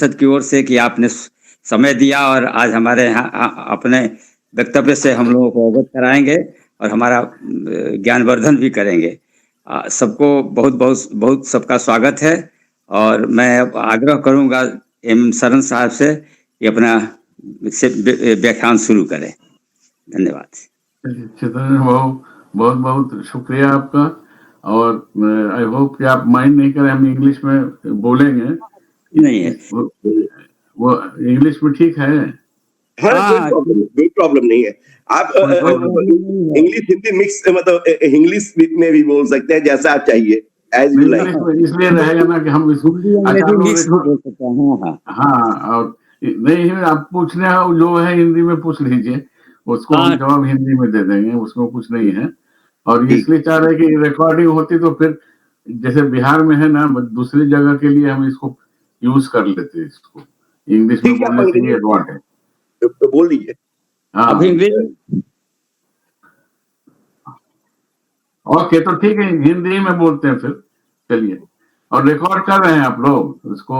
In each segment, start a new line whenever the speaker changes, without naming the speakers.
परिषद की ओर से कि आपने समय दिया और आज हमारे यहाँ अपने वक्तव्य से हम लोगों को अवगत कराएंगे और हमारा ज्ञानवर्धन भी करेंगे। सबको बहुत बहुत बहुत सबका स्वागत है और मैं अब आग्रह करूंगा एम शरण साहब से कि अपना व्याख्यान शुरू करें। धन्यवाद।
चेतन बहुत बहुत बहुत शुक्रिया आपका और आई होप कि आप माइंड नहीं करें, हम इंग्लिश में बोलेंगे।
नहीं है
वो इंग्लिश में ठीक है?
हाँ, कोई प्रॉब्लम नहीं है। आप इंग्लिश हिंदी मिक्स मतलब इंग्लिश में भी बोल सकते हैं जैसा आप चाहिए, एज यू लाइक।
इसलिए रहेगा ना कि हम इसको हाँ, और नहीं आप पूछने जो है हिंदी में पूछ लीजिए, उसको हम जवाब हिंदी में दे देंगे, उसमें कुछ नहीं है। और इसलिए चाह रहे कि रिकॉर्डिंग होती तो फिर जैसे बिहार में है ना, दूसरी जगह के लिए हम इसको यूज कर लेते, इसको इंग्लिश में बोलने से ये एडवांटेज
तो बोल दीजिए।
हाँ ओके, तो ठीक है, हिंदी में बोलते हैं फिर। चलिए, और रिकॉर्ड कर रहे हैं आप लोग उसको?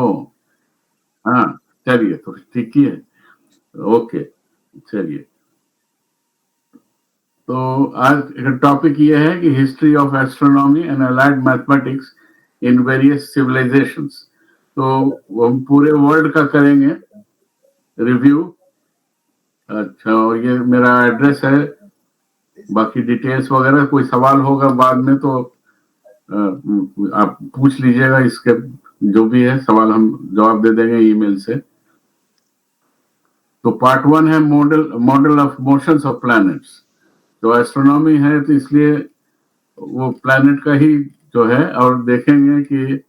हाँ चलिए, तो ठीक ही है। ओके चलिए, तो आज टॉपिक ये है कि history of astronomy and allied mathematics in various civilisations. तो हम पूरे वर्ल्ड का करेंगे रिव्यू। अच्छा, और ये मेरा एड्रेस है, बाकी डिटेल्स वगैरह कोई सवाल होगा बाद में तो आप पूछ लीजिएगा, इसके जो भी है सवाल हम जवाब दे देंगे ईमेल से। तो पार्ट 1 है model of motions of planets. तो एस्ट्रोनॉमी है तो इसलिए वो प्लैनेट का ही जो है, और देखेंगे कि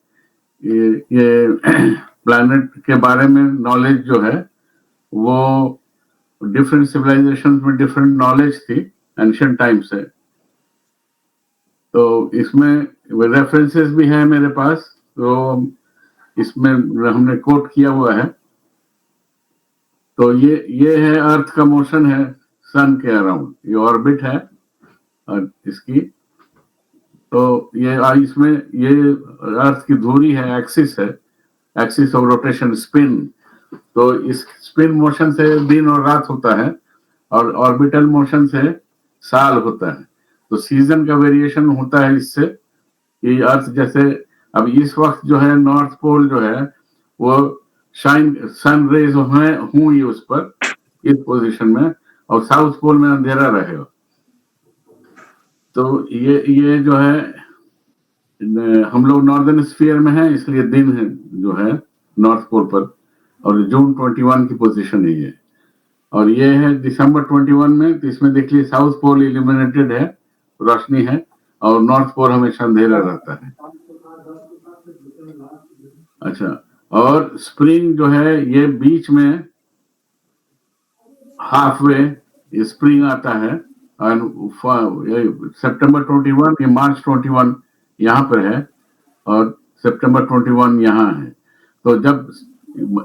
ये प्लैनेट के बारे में नॉलेज जो है वो डिफरेंट सिविलाइजेशन में डिफरेंट नॉलेज थी एंशिएंट टाइम से। तो इसमें रेफरेंसेस भी हैं मेरे पास, तो इसमें हमने कोट किया हुआ है। तो ये है अर्थ का मोशन है सन के अराउंड, ये ऑर्बिट है और इसकी, तो ये इसमें ये अर्थ की धुरी है, एक्सिस है, एक्सिस ऑफ रोटेशन, स्पिन। तो इस स्पिन मोशन से दिन और रात होता है और ऑर्बिटल मोशन से साल होता है। तो सीजन का वेरिएशन होता है इससे। ये अर्थ जैसे अब इस वक्त जो है नॉर्थ पोल जो है वो सन रेज हुई उस पर इस पोजीशन में, और साउथ पोल में अंधेरा रहेगा। तो ये जो है हम लोग नॉर्दर्न स्फीयर में है, इसलिए दिन है जो है नॉर्थ पोल पर, और जून 21 की पोजीशन है ये। और ये है दिसंबर 21 में, तो इसमें देखिए साउथ पोल इल्यूमिनेटेड है, रोशनी है, और नॉर्थ पोल हमेशा अंधेरा रहता है। अच्छा, और स्प्रिंग जो है ये बीच में हाफ वे स्प्रिंग आता है, और सितंबर 21 ये मार्च 21 यहाँ पर है और सितंबर 21 यहाँ है। तो जब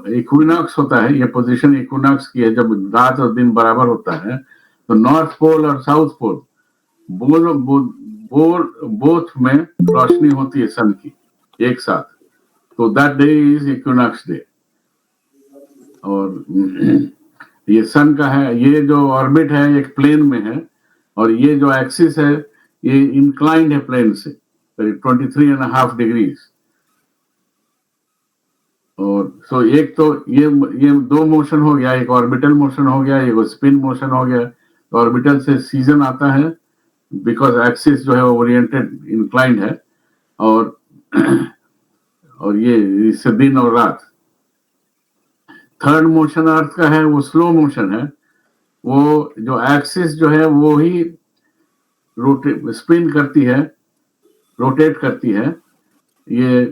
इक्विनॉक्स होता है, ये पोजीशन इक्विनॉक्स की है, जब रात और दिन बराबर होता है, तो नॉर्थ पोल और साउथ पोल बोथ में रोशनी होती है सन की एक साथ। तो that day is equinox day. और ये सन का है, ये जो ऑर्बिट है एक प्लेन में है, और ये जो एक्सिस है ये इंक्लाइंड है प्लेन से 23.5 डिग्रीज। और सो एक तो ये दो मोशन हो गया, एक ऑर्बिटल मोशन हो गया, एक स्पिन मोशन हो गया। तो ऑर्बिटल से सीजन आता है बिकॉज एक्सिस जो है ओरिएंटेड इंक्लाइंड है, और ये इससे दिन और रात। थर्ड मोशन अर्थ का है वो स्लो मोशन है, वो जो एक्सिस जो है वो ही स्पिन करती है, रोटेट करती है, ये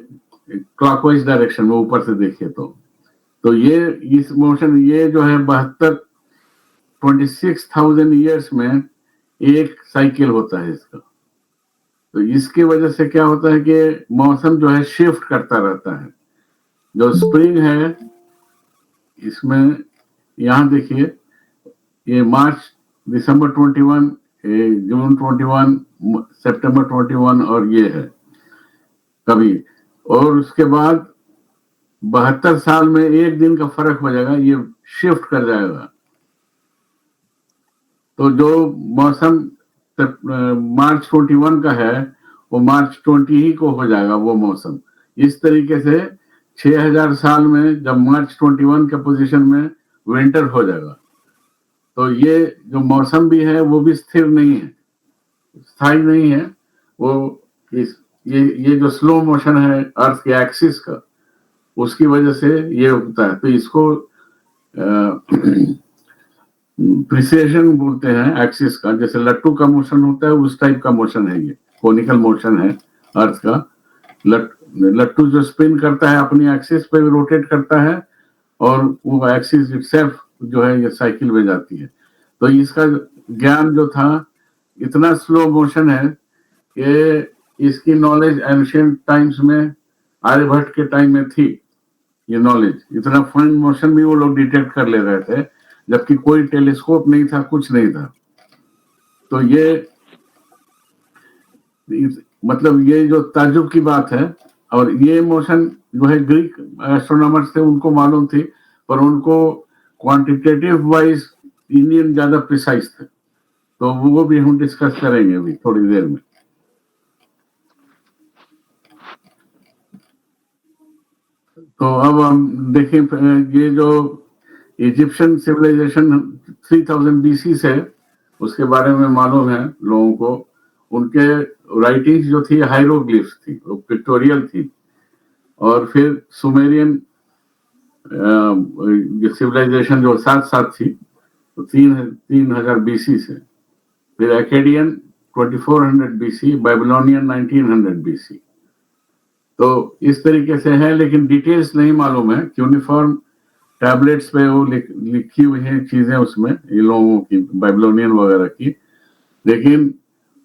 क्लॉकवाइज डायरेक्शन में ऊपर से देखिए तो ये इस मोशन ये जो है 26,000 ईयर्स में एक साइकिल होता है इसका। तो इसकी वजह से क्या होता है कि मौसम जो है शिफ्ट करता रहता है। जो स्प्रिंग है इसमें यहाँ देखिए, ये मार्च दिसंबर 21, जून 21, सितंबर 21, और ये है कभी। और उसके बाद 72 साल में एक दिन का फर्क हो जाएगा, ये शिफ्ट कर जाएगा। तो जो मौसम मार्च 21 का है वो मार्च 20 ही को हो जाएगा वो मौसम। इस तरीके से 6000 साल में जब मार्च 21 के पोजीशन में विंटर हो जाएगा, तो ये जो मौसम भी है वो भी स्थिर नहीं है, स्थायी नहीं है। वो ये जो स्लो मोशन है अर्थ के एक्सिस का, उसकी वजह से ये होता है। तो इसको प्रिसेशन बोलते हैं एक्सिस का। जैसे लट्टू का मोशन होता है उस टाइप का मोशन है, ये कोनिकल मोशन है अर्थ का। लट्टू जो स्पिन करता है अपनी एक्सिस पे रोटेट करता है, और वो एक्सिस इटसेल्फ जो है ये साइकिल में जाती है। तो इसका ज्ञान जो था इतना स्लो मोशन है कि इसकी नॉलेज एंशिएंट टाइम्स में आर्यभट्ट के टाइम में थी। ये नॉलेज इतना फाइन मोशन भी वो लोग डिटेक्ट कर ले रहे थे, जबकि कोई टेलीस्कोप नहीं था, कुछ नहीं था। तो ये मतलब ये जो ताज्जुब की बात है। और ये मोशन जो है ग्रीक एस्ट्रोनॉमर्स थे उनको मालूम थी, पर उनको क्वांटिटेटिव वाइज इंडियन ज्यादा प्रिसाइज थे। तो वो भी हम डिस्कस करेंगे अभी थोड़ी देर में। तो अब हम देखें ये जो इजिप्शियन सिविलाइजेशन 3000 बीसी से, उसके बारे में मालूम है लोगों को। उनके राइटिंग्स जो थी हायरोग्लिफ्स थी, वो पिक्टोरियल थी। और फिर सुमेरियन सिविलाइजेशन जो साथ साथ थी, तो 3000 बीसी से। फिर एकेडियन 2400 बीसी, बेबीलोनियन 1900 बीसी। तो इस तरीके से है, लेकिन डिटेल्स नहीं मालूम है। यूनिफॉर्म टैबलेट्स पे वो लिखी हुई है चीजें उसमें, ये लोगों की बेबीलोनियन वगैरह की, लेकिन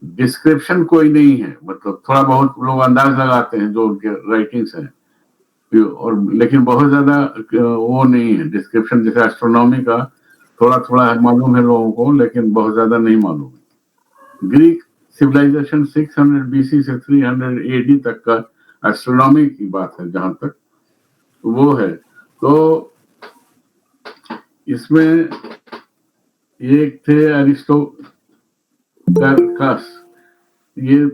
डिस्क्रिप्शन कोई नहीं है। मतलब थोड़ा बहुत लोग अंदाज लगाते हैं जो उनके राइटिंग्स हैं, और लेकिन बहुत ज्यादा वो नहीं है डिस्क्रिप्शन। जैसे एस्ट्रोनॉमी का थोड़ा थोड़ा मालूम है लोगों को, लेकिन बहुत ज्यादा नहीं मालूम है। ग्रीक सिविलाइजेशन 600 बीसी से 300 एडी तक का एस्ट्रोनॉमी की बात है जहां तक वो है। तो इसमें एक थे अरिस्टोटर्कस, ये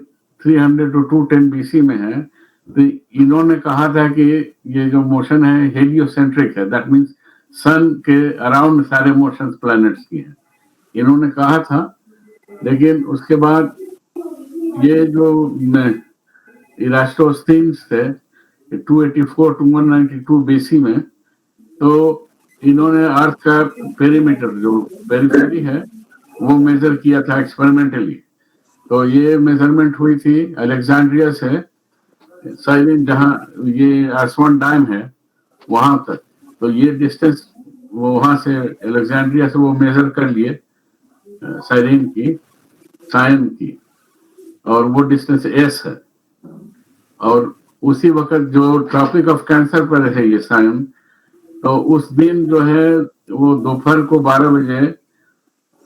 300 to 210 बीसी में है। तो इन्होंने कहा था कि ये जो मोशन है हेलियोसेंट्रिक है, दैट मींस सन के अराउंड सारे मोशंस प्लैनेट्स की हैं, इन्होंने कहा था। लेकिन उसके बाद ये जो इरास्टोस्थीन्स थे 284 to 192 बीसी में, तो इन्होंने अर्थ का पेरीमीटर जो पेरिफेरी है वो मेजर किया था एक्सपेरिमेंटली। तो ये मेजरमेंट हुई थी अलेक्जेंड्रिया से साइरिन, जहां ये आसवान डैम है वहां तक। तो ये डिस्टेंस वो वहां से अलेक्जेंड्रिया से वो मेजर कर लिए साइरिन की, और वो डिस्टेंस एस है। और उसी वक्त जो ट्रॉपिक ऑफ कैंसर पर है ये साइन, तो उस दिन जो है वो दोपहर को 12 बजे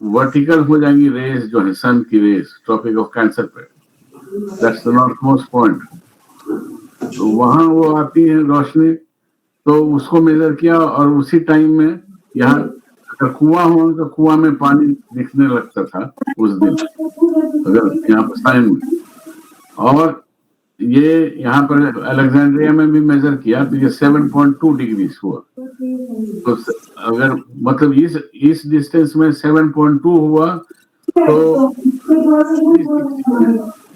वर्टिकल हो जाएंगी रेज, जो है सन की रेज ट्रॉपिक ऑफ कैंसर पे। That's the north most point. तो वहां वो आती है रोशनी, तो उसको मेजर किया। और उसी टाइम में यहाँ अगर कुआं हो तो कुआं में पानी दिखने लगता था उस दिन, अगर यहाँ पर साइन में। और ये यहाँ पर अलेक्जेंड्रिया में भी मेजर किया तो ये 7.2 डिग्री हुआ। तो अगर मतलब इस डिस्टेंस में 7.2 हुआ तो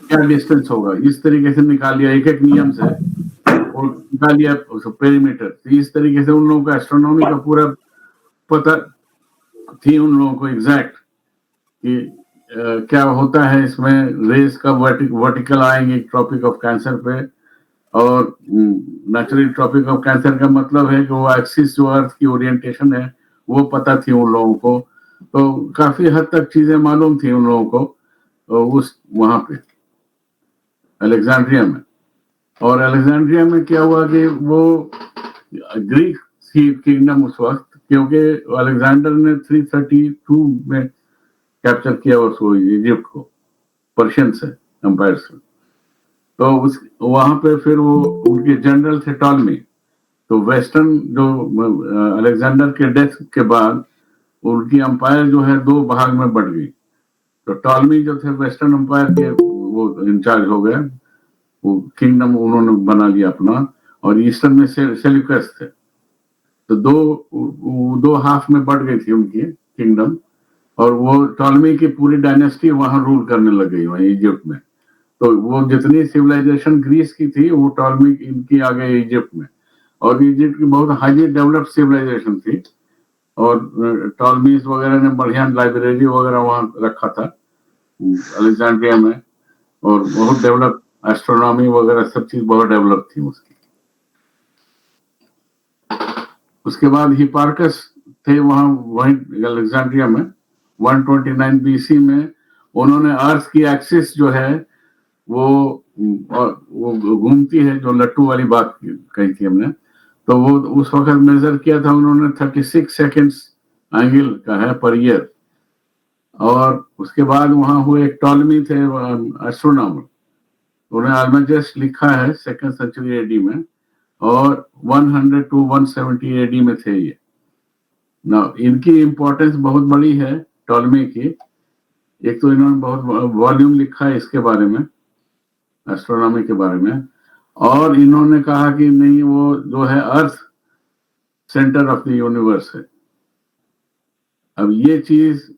क्या डिस्टेंस होगा, इस तरीके से निकाल लिया एक एक नियम से, और निकाल लिया पेरीमीटर। तो इस तरीके से उन लोगों का एस्ट्रोनॉमी का पूरा पता थी उन लोगों को एग्जैक्ट कि क्या होता है इसमें। रेस का वर्टिकल आएंगे ट्रॉपिक ऑफ कैंसर पे, और नेचुरली ट्रॉपिक ऑफ कैंसर का मतलब है कि वो एक्सिस जो अर्थ की ओरिएंटेशन है वो पता थी उन लोगों को। तो काफी हद तक चीजें मालूम थी उन लोगों को तो उस वहां पे अलेक्जेंड्रिया में। और अलेक्जेंड्रिया में क्या हुआ कि वो ग्रीक थी किंगडम उस वक्त, क्योंकि अलेक्जेंडर ने 332 में कैप्चर किया उसको इजिप्ट को पर्शियन से एम्पायर से। तो उस वहां पे फिर वो उनके जनरल थे टॉलमी, तो वेस्टर्न जो अलेक्जेंडर के डेथ के बाद उनकी अंपायर जो है दो भाग में बढ़ गई। तो टॉलमी जो थे वेस्टर्न अंपायर के वो इंचार्ज हो गए, वो किंगडम उन्होंने बना लिया अपना, और ईस्टर्न में सेल्यूकस थे। तो दो हाफ में बढ़ गई थी उनकी किंगडम, और वो टॉलमी की पूरी डायनेस्टी वहां रूल करने लग गई वहां इजिप्ट में। तो वो जितनी सिविलाइजेशन ग्रीस की थी वो टॉलमी इनकी आ गई इजिप्ट में, और इजिप्ट की बहुत हाईली डेवलप्ड सिविलाइजेशन थी, और टॉलमीज वगैरह ने बढ़िया लाइब्रेरी वगैरह वहां रखा था अलेक्जेंड्रिया में, और बहुत डेवलप एस्ट्रोनॉमी वगैरह सब चीज बहुत डेवलप थी उसकी। उसके बाद हिपार्कस थे वहां वहीं अलेक्जेंड्रिया में 129 बीसी में। उन्होंने अर्थ की एक्सिस जो है वो घूमती है, जो लट्टू वाली बात कही थी हमने, तो वो उस वक्त मेजर किया था उन्होंने 36 सेकेंड्स एंगल का है पर ईयर। और उसके बाद वहां हुए एक टॉलमी थे एस्ट्रोनॉमर, उन्हें अल्माजस्ट लिखा है 2nd सेंचुरी एडी में, और 100 to 170 एडी में थे ये। ना इनकी इंपॉर्टेंस बहुत बड़ी है टॉलमी की। एक तो इन्होंने बहुत वॉल्यूम लिखा है इसके बारे में, एस्ट्रोनॉमी के बारे में, और इन्होंने कहा कि नहीं वो जो है अर्थ सेंटर ऑफ द यूनिवर्स है। अब ये चीज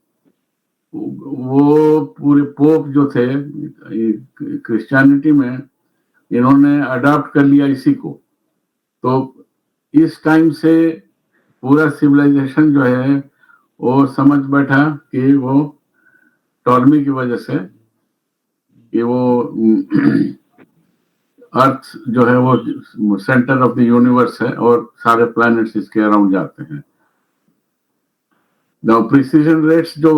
वो पूरे पोप जो थे क्रिश्चियनिटी में, इन्होंने अडॉप्ट कर लिया इसी को। तो इस टाइम से पूरा सिविलाइजेशन जो है वो समझ बैठा कि वो टॉलमी की वजह से कि वो अर्थ जो है वो सेंटर ऑफ द यूनिवर्स है और सारे प्लैनेट्स इसके अराउंड जाते हैं। नाउ प्रिसीजन रेट्स जो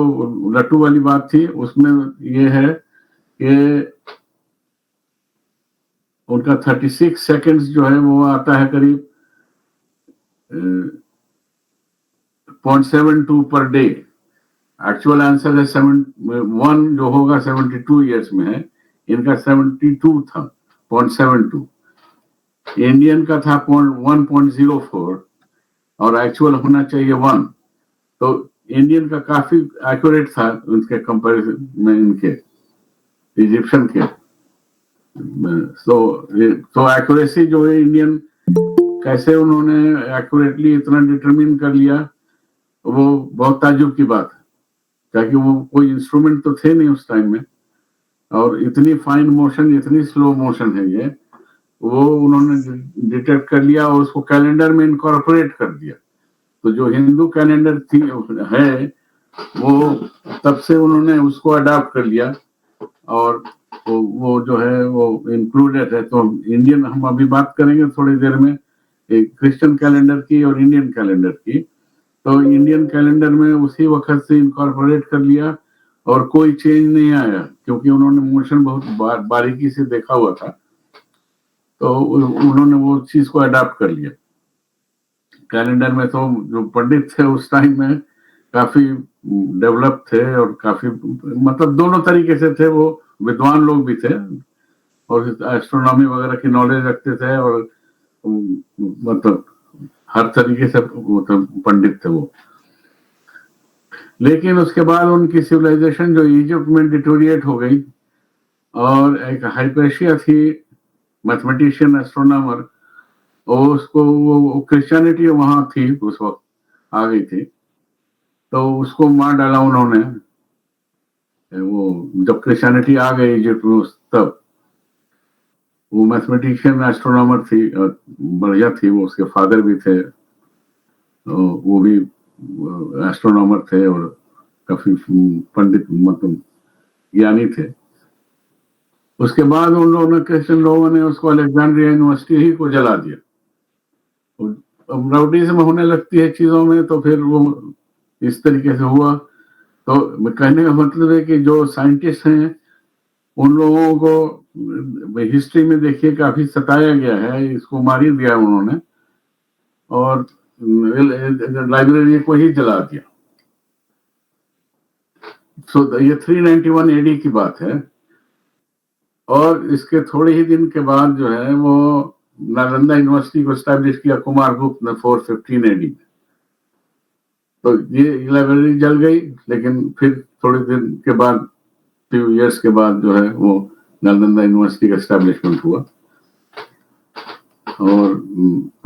लट्टू वाली बात थी उसमें ये है कि उनका 36 सेकेंड्स जो है वो आता है करीब 0.72 पर डे। एक्चुअल आंसर है 1 जो होगा 72 ईयर्स में है, इनका 72 था 0.72। इंडियन का था 1.04 और एक्चुअल होना चाहिए 1। तो इंडियन का काफी एक्यूरेट था उनके कंपैरिजन में इनके इजिप्शियन के। तो एक्यूरेसी जो है इंडियन, कैसे उन्होंने एक्यूरेटली इतना डिटरमिन कर लिया, वो बहुत ताज्जुब की बात है, ताकि वो कोई इंस्ट्रूमेंट तो थे नहीं उस टाइम में, और इतनी फाइन मोशन इतनी स्लो मोशन है ये, वो उन्होंने डिटेक्ट कर लिया और उसको कैलेंडर में इनकॉर्पोरेट कर दिया। तो जो हिंदू कैलेंडर थी है वो तब से उन्होंने उसको अडॉप्ट कर लिया, और वो जो है वो इंक्लूडेड है। तो इंडियन हम अभी बात करेंगे थोड़ी देर में एक क्रिश्चियन कैलेंडर की और इंडियन कैलेंडर की। तो इंडियन कैलेंडर में उसी वक्त से इनकॉर्पोरेट कर लिया और कोई चेंज नहीं आया, क्योंकि उन्होंने मोशन बहुत बारीकी से देखा हुआ था, तो उन्होंने वो चीज को अडॉप्ट कर लिया। कैलेंडर में तो जो पंडित थे उस टाइम में काफी डेवलप थे और काफी मतलब दोनों तरीके से थे, वो विद्वान लोग भी थे और एस्ट्रोनॉमी वगैरह की नॉलेज रखते थे, और मतलब हर तरीके से मतलब पंडित थे वो। लेकिन उसके बाद उनकी सिविलाइजेशन जो इजिप्ट में डिटोरिएट हो गई, और एक हाइपेशिया थी मैथमेटिशियन एस्ट्रोनॉमर, और उसको वो क्रिश्चियनिटी वहां थी उस वक्त आ गई थी, तो उसको मार डाला उन्होंने। वो जब क्रिश्चियनिटी आ गई इजिप्ट में तब वो मैथमेटिशियन एस्ट्रोनॉमर थी और बढ़िया थी वो, उसके फादर भी थे, तो वो भी एस्ट्रोनॉमर थे और काफी पंडित मतलब ज्ञानी थे। उसके बाद उन लोगों ने क्रिश्चियन लोगों ने उसको अलेक्जेंड्रिया यूनिवर्सिटी ही को जला दिया। राउडीज़्म होने लगती है चीजों में, तो फिर वो इस तरीके से हुआ। तो कहने का मतलब है कि जो साइंटिस्ट हैं उन लोगों को हिस्ट्री में देखिए काफी सताया गया है, इसको मार ही दिया उन्होंने और लाइब्रेरी को ही जला दिया। सो ये 391 एडी की बात है। और इसके थोड़े ही दिन के बाद जो है वो नालंदा यूनिवर्सिटी को स्टैब्लिश किया कुमार गुप्त ने 415 एडी में। तो ये लाइब्रेरी जल गई, लेकिन फिर थोड़े दिन के बाद, फ्यू इयर्स के बाद जो है वो नालंदा यूनिवर्सिटी का एस्टेब्लिशमेंट हुआ। और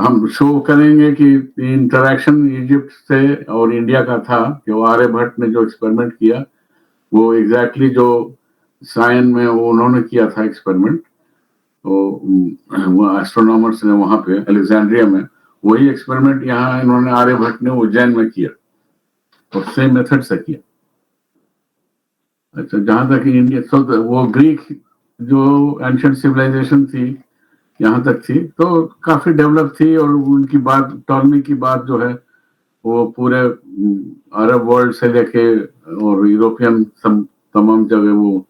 हम शो करेंगे कि इंटरेक्शन इजिप्ट से और इंडिया का था कि वो आर्यभट्ट ने जो एक्सपेरिमेंट किया वो एग्जैक्टली जो साइन में वो उन्होंने किया था एक्सपेरिमेंट, वो एस्ट्रोनॉमर्स ने वहां पे अलेक्जेंड्रिया में वही एक्सपेरिमेंट यहाँ इन्होंने आर्यभट्ट ने उज्जैन में किया और सेम मेथड से किया। अच्छा, जहां तक इंडिया, तो वो ग्रीक जो एंशिएंट सिविलाइजेशन थी यहाँ तक थी तो काफी डेवलप थी, और उनकी बात, टॉलमी की बात जो है वो पूरे अरब वर्ल्ड से लेके और यूरोपियन तमाम जगह वो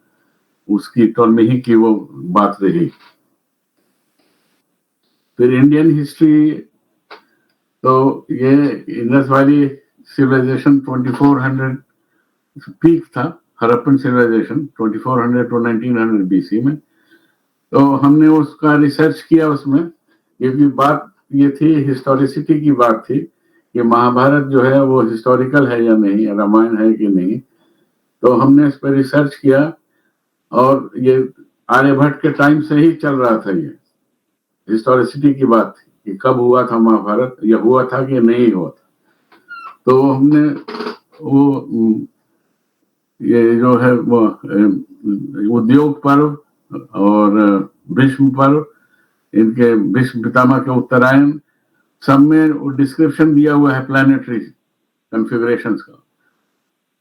उसकी टॉलमी ही की वो बात रही। फिर इंडियन हिस्ट्री, तो ये इंडस वैली सिविलाइजेशन 2400 पीक था, हरप्पन सिविलाइजेशन 2400 टू 1900 बीसी में। तो हमने उसका रिसर्च किया उसमें, क्योंकि बात ये थी, हिस्टोरिसिटी की बात थी कि महाभारत जो है वो हिस्टोरिकल है या नहीं, रामायण है कि नहीं। तो हमने इस पर रिसर्च किया, और ये आर्यभट्ट के टाइम से ही चल रहा था। ये हिस्टोरिसिटी की बात थी कि कब हुआ था महाभारत, या हुआ था कि नहीं हुआ था। तो हमने वो ये जो है वो उद्योग पर्व और भीष्म पर्व, इनके भीष्म पितामह के उत्तरायण, सब में वो डिस्क्रिप्शन दिया हुआ है प्लानिटरी कॉन्फ़िगरेशंस का।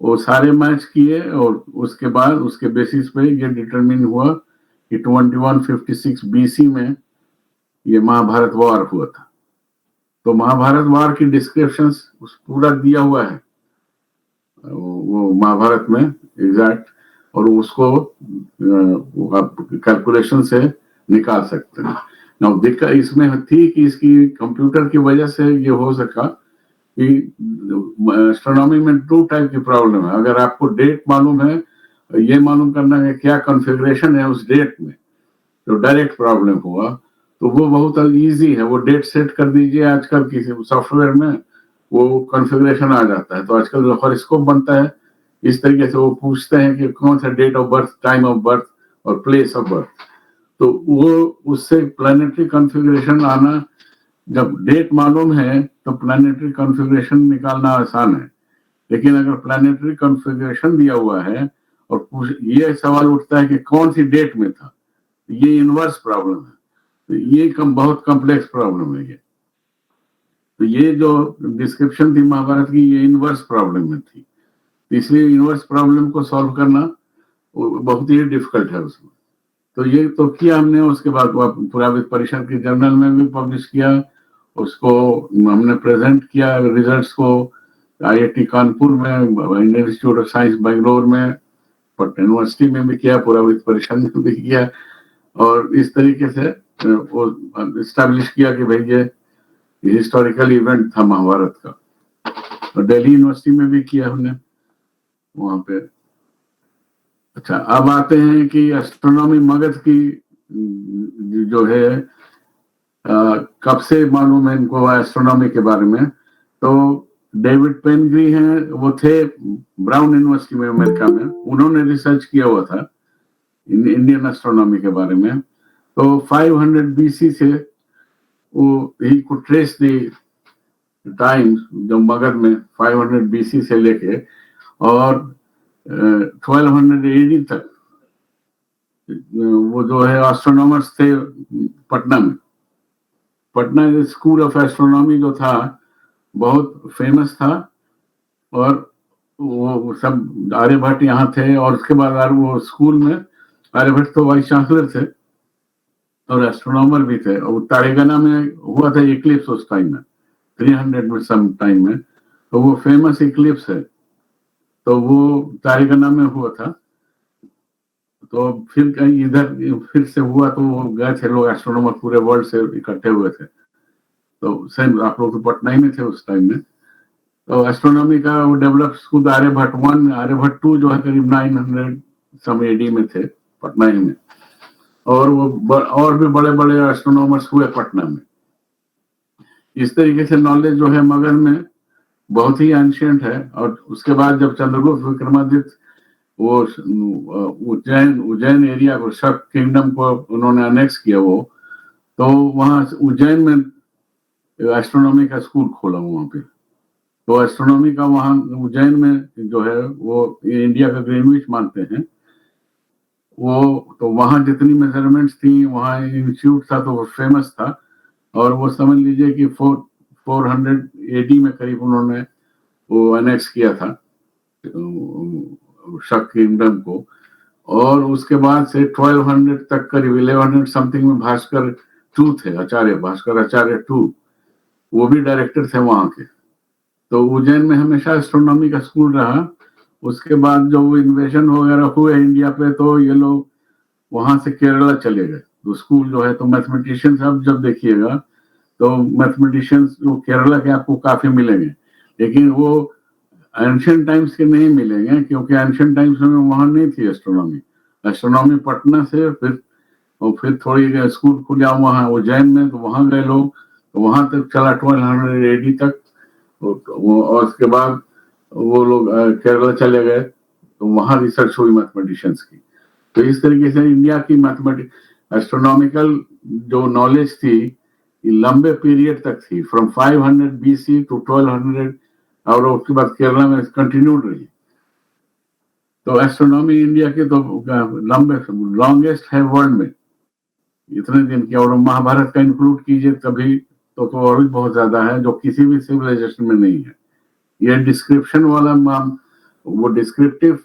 वो सारे मैच किए, और उसके बाद उसके बेसिस पे ये डिटरमिन हुआ कि 2156 बीसी में ये महाभारत वॉर हुआ था। तो महाभारत वॉर की डिस्क्रिप्शंस पूरा दिया हुआ है वो महाभारत में एग्जैक्ट, और उसको आप कैलकुलेशन से निकाल सकते हैं। नाउ दिक्कत इसमें थी कि इसकी कंप्यूटर की वजह से ये हो सका कि एस्ट्रोनॉमी में 2 टाइप की प्रॉब्लम है। अगर आपको डेट मालूम है, ये मालूम करना है क्या कॉन्फ़िगरेशन है उस डेट में, तो डायरेक्ट प्रॉब्लम हुआ। तो वो बहुत इजी है, वो डेट सेट कर दीजिए, आजकल किसी सॉफ्टवेयर में वो कॉन्फ़िगरेशन आ जाता है। तो आजकल जो हॉरोस्कोप बनता है, इस तरीके से वो पूछते हैं कि कौन सा date of birth, time of birth और प्लेस ऑफ बर्थ। तो वो उससे प्लानिटरी कॉन्फ़िगरेशन आना, जब डेट मालूम है तो प्लानिटरी कॉन्फ़िगरेशन निकालना आसान है। लेकिन अगर प्लानिटरी कॉन्फ़िगरेशन दिया हुआ है और ये सवाल उठता है कि कौन सी डेट में था, ये इनवर्स प्रॉब्लम है। तो ये बहुत कॉम्प्लेक्स प्रॉब्लम है ये। तो ये जो डिस्क्रिप्शन थी महाभारत की, ये इनवर्स प्रॉब्लम में थी, इसलिए इनवर्स प्रॉब्लम को सॉल्व करना बहुत ही डिफिकल्ट है उसमें। तो ये तो किया हमने। उसके बाद पुराविद परिषद के जर्नल में भी पब्लिश किया, उसको हमने प्रेजेंट किया रिजल्ट्स को IIT कानपुर में, Indian institute of science Bangalore में, पटना यूनिवर्सिटी में भी किया, पुराविद परिषद में भी किया। और इस तरीके से वो एस्टैब्लिश किया कि भाई ये हिस्टोरिकल इवेंट था महाभारत का। और दिल्ली यूनिवर्सिटी में भी किया हमने वहां पे। अच्छा, अब आते हैं कि एस्ट्रोनॉमी मगध की जो है कब से मालूम है इनको एस्ट्रोनॉमी के बारे में। तो डेविड पेनग्री हैं, वो थे ब्राउन यूनिवर्सिटी में अमेरिका में, उन्होंने रिसर्च किया हुआ था इंडियन एस्ट्रोनॉमी के बारे में। तो 500 BC से वो he could trace the times जो मगध में 500 BC से लेके और 1200 AD तक वो जो है एस्ट्रोनॉमर्स थे पटना में। पटना स्कूल ऑफ एस्ट्रोनॉमी जो था बहुत फेमस था, और वो सब आर्यभट्ट यहाँ थे। और उसके बाद वो स्कूल में आर्यभट्ट तो वाइस चांसलर थे और एस्ट्रोनॉमर भी थे। और तारेगना में हुआ था इक्लिप्स उस टाइम में, 300 में सम टाइम में, तो वो फेमस इक्लिप्स है। तो वो तारेगना में हुआ था। तो फिर कहीं इधर फिर से हुआ, तो वो गए थे लोग, एस्ट्रोनॉमर पूरे वर्ल्ड से इकट्ठे हुए थे। तो सेम आप लोग तो पटना ही में थे उस टाइम में। तो एस्ट्रोनॉमी का वो डेवलप स्कूल आर्यभट्ट 1, आर्यभट्ट 2 जो है करीब 900 सम AD में थे पटना ही में। और वो और भी बड़े बड़े एस्ट्रोनॉमर्स हुए पटना में। इस तरीके से नॉलेज जो है मगध में बहुत ही एंशियंट है। और उसके बाद जब चंद्रगुप्त विक्रमादित्य वो उज्जैन एरिया को, शक किंगडम को उन्होंने अनेक्स किया, वो तो वहां उज्जैन में एस्ट्रोनॉमी का स्कूल खोला वहां पे। तो एस्ट्रोनॉमी का वहां उज्जैन में जो है वो इंडिया का ग्रीनविच मानते हैं वो। तो वहां जितनी मेजरमेंट्स थी, वहां इंस्टीट्यूट था तो वो फेमस था। और वो समझ लीजिए कि 400 एडी में करीब उन्होंने वो अनेक्स किया था शक किंगडम को। और उसके बाद से 1200 तक करीब 1100 समथिंग में भास्कर टू थे, आचार्य भास्कर आचार्य टू, वो भी डायरेक्टर थे वहां के। तो उज्जैन में हमेशा एस्ट्रोनॉमी का स्कूल रहा। उसके बाद जो इन्वेजन वगैरह हुए इंडिया पे, तो ये लोग वहां से केरला चले गए। तो स्कूल जो है, तो मैथमेटिशियंस अब जब देखिएगा तो मैथमेटिशियंस जो केरला के आपको काफी मिलेंगे, लेकिन वो एंशियंट टाइम्स के नहीं मिलेंगे, क्योंकि एंशियंट टाइम्स में वहां नहीं थी एस्ट्रोनॉमी। एस्ट्रोनॉमी पटना से फिर थोड़ी स्कूल खुला वहां उज्जैन में, तो वहां गए लोग, तो वहां तक चला 1200 एडी तक। और उसके बाद वो लोग केरला चले गए, तो वहां रिसर्च हुई मैथमेटिशियंस की। तो इस तरीके से इंडिया की मैथमेटिक्स एस्ट्रोनॉमिकल जो नॉलेज थी लंबे पीरियड तक थी, फ्रॉम 500 बीसी टू 1200, और उसके बाद केरला में कंटिन्यूड रही। तो एस्ट्रोनॉमी इंडिया के तो लंबे लॉन्गेस्ट है वर्ल्ड में, इतने दिन की। और महाभारत का इंक्लूड कीजिए तभी तो और भी बहुत ज्यादा है, जो किसी भी सिविलाइजेशन में नहीं है। ये डिस्क्रिप्शन वाला वो डिस्क्रिप्टिव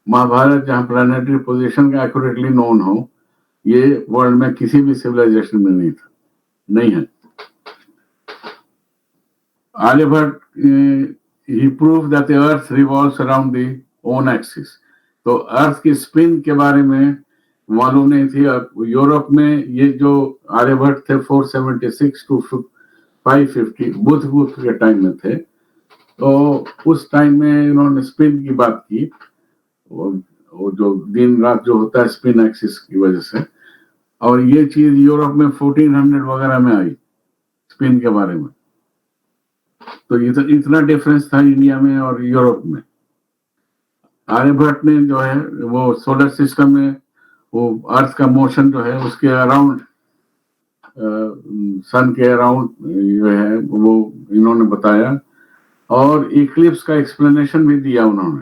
महाभारत, जहाँ प्लानिटरी पोजीशन का एक्यूरेटली नोन हो, ये वर्ल्ड में किसी भी सिविलाइजेशन में नहीं था, नहीं है। Aryabhata he proved that the earth revolves around the own axis। तो अर्थ की स्पिन के बारे में मालूम नहीं थी। यूरोप में ये जो आर्यभट्ट थे 476 टू 550 बुद्ध के टाइम में थे, तो उस टाइम में इन्होंने स्पिन की बात की। वो जो दिन रात जो होता है स्पिन एक्सिस की वजह से, और ये चीज यूरोप में 1400 वगैरह में आई स्पिन के बारे में। तो इतना डिफरेंस था इंडिया में और यूरोप में। आर्यभट्ट ने जो है वो सोलर सिस्टम में वो अर्थ का मोशन जो है उसके अराउंड, सन के अराउंड जो है वो इन्होंने बताया, और इक्लिप्स का एक्सप्लेनेशन भी दिया उन्होंने।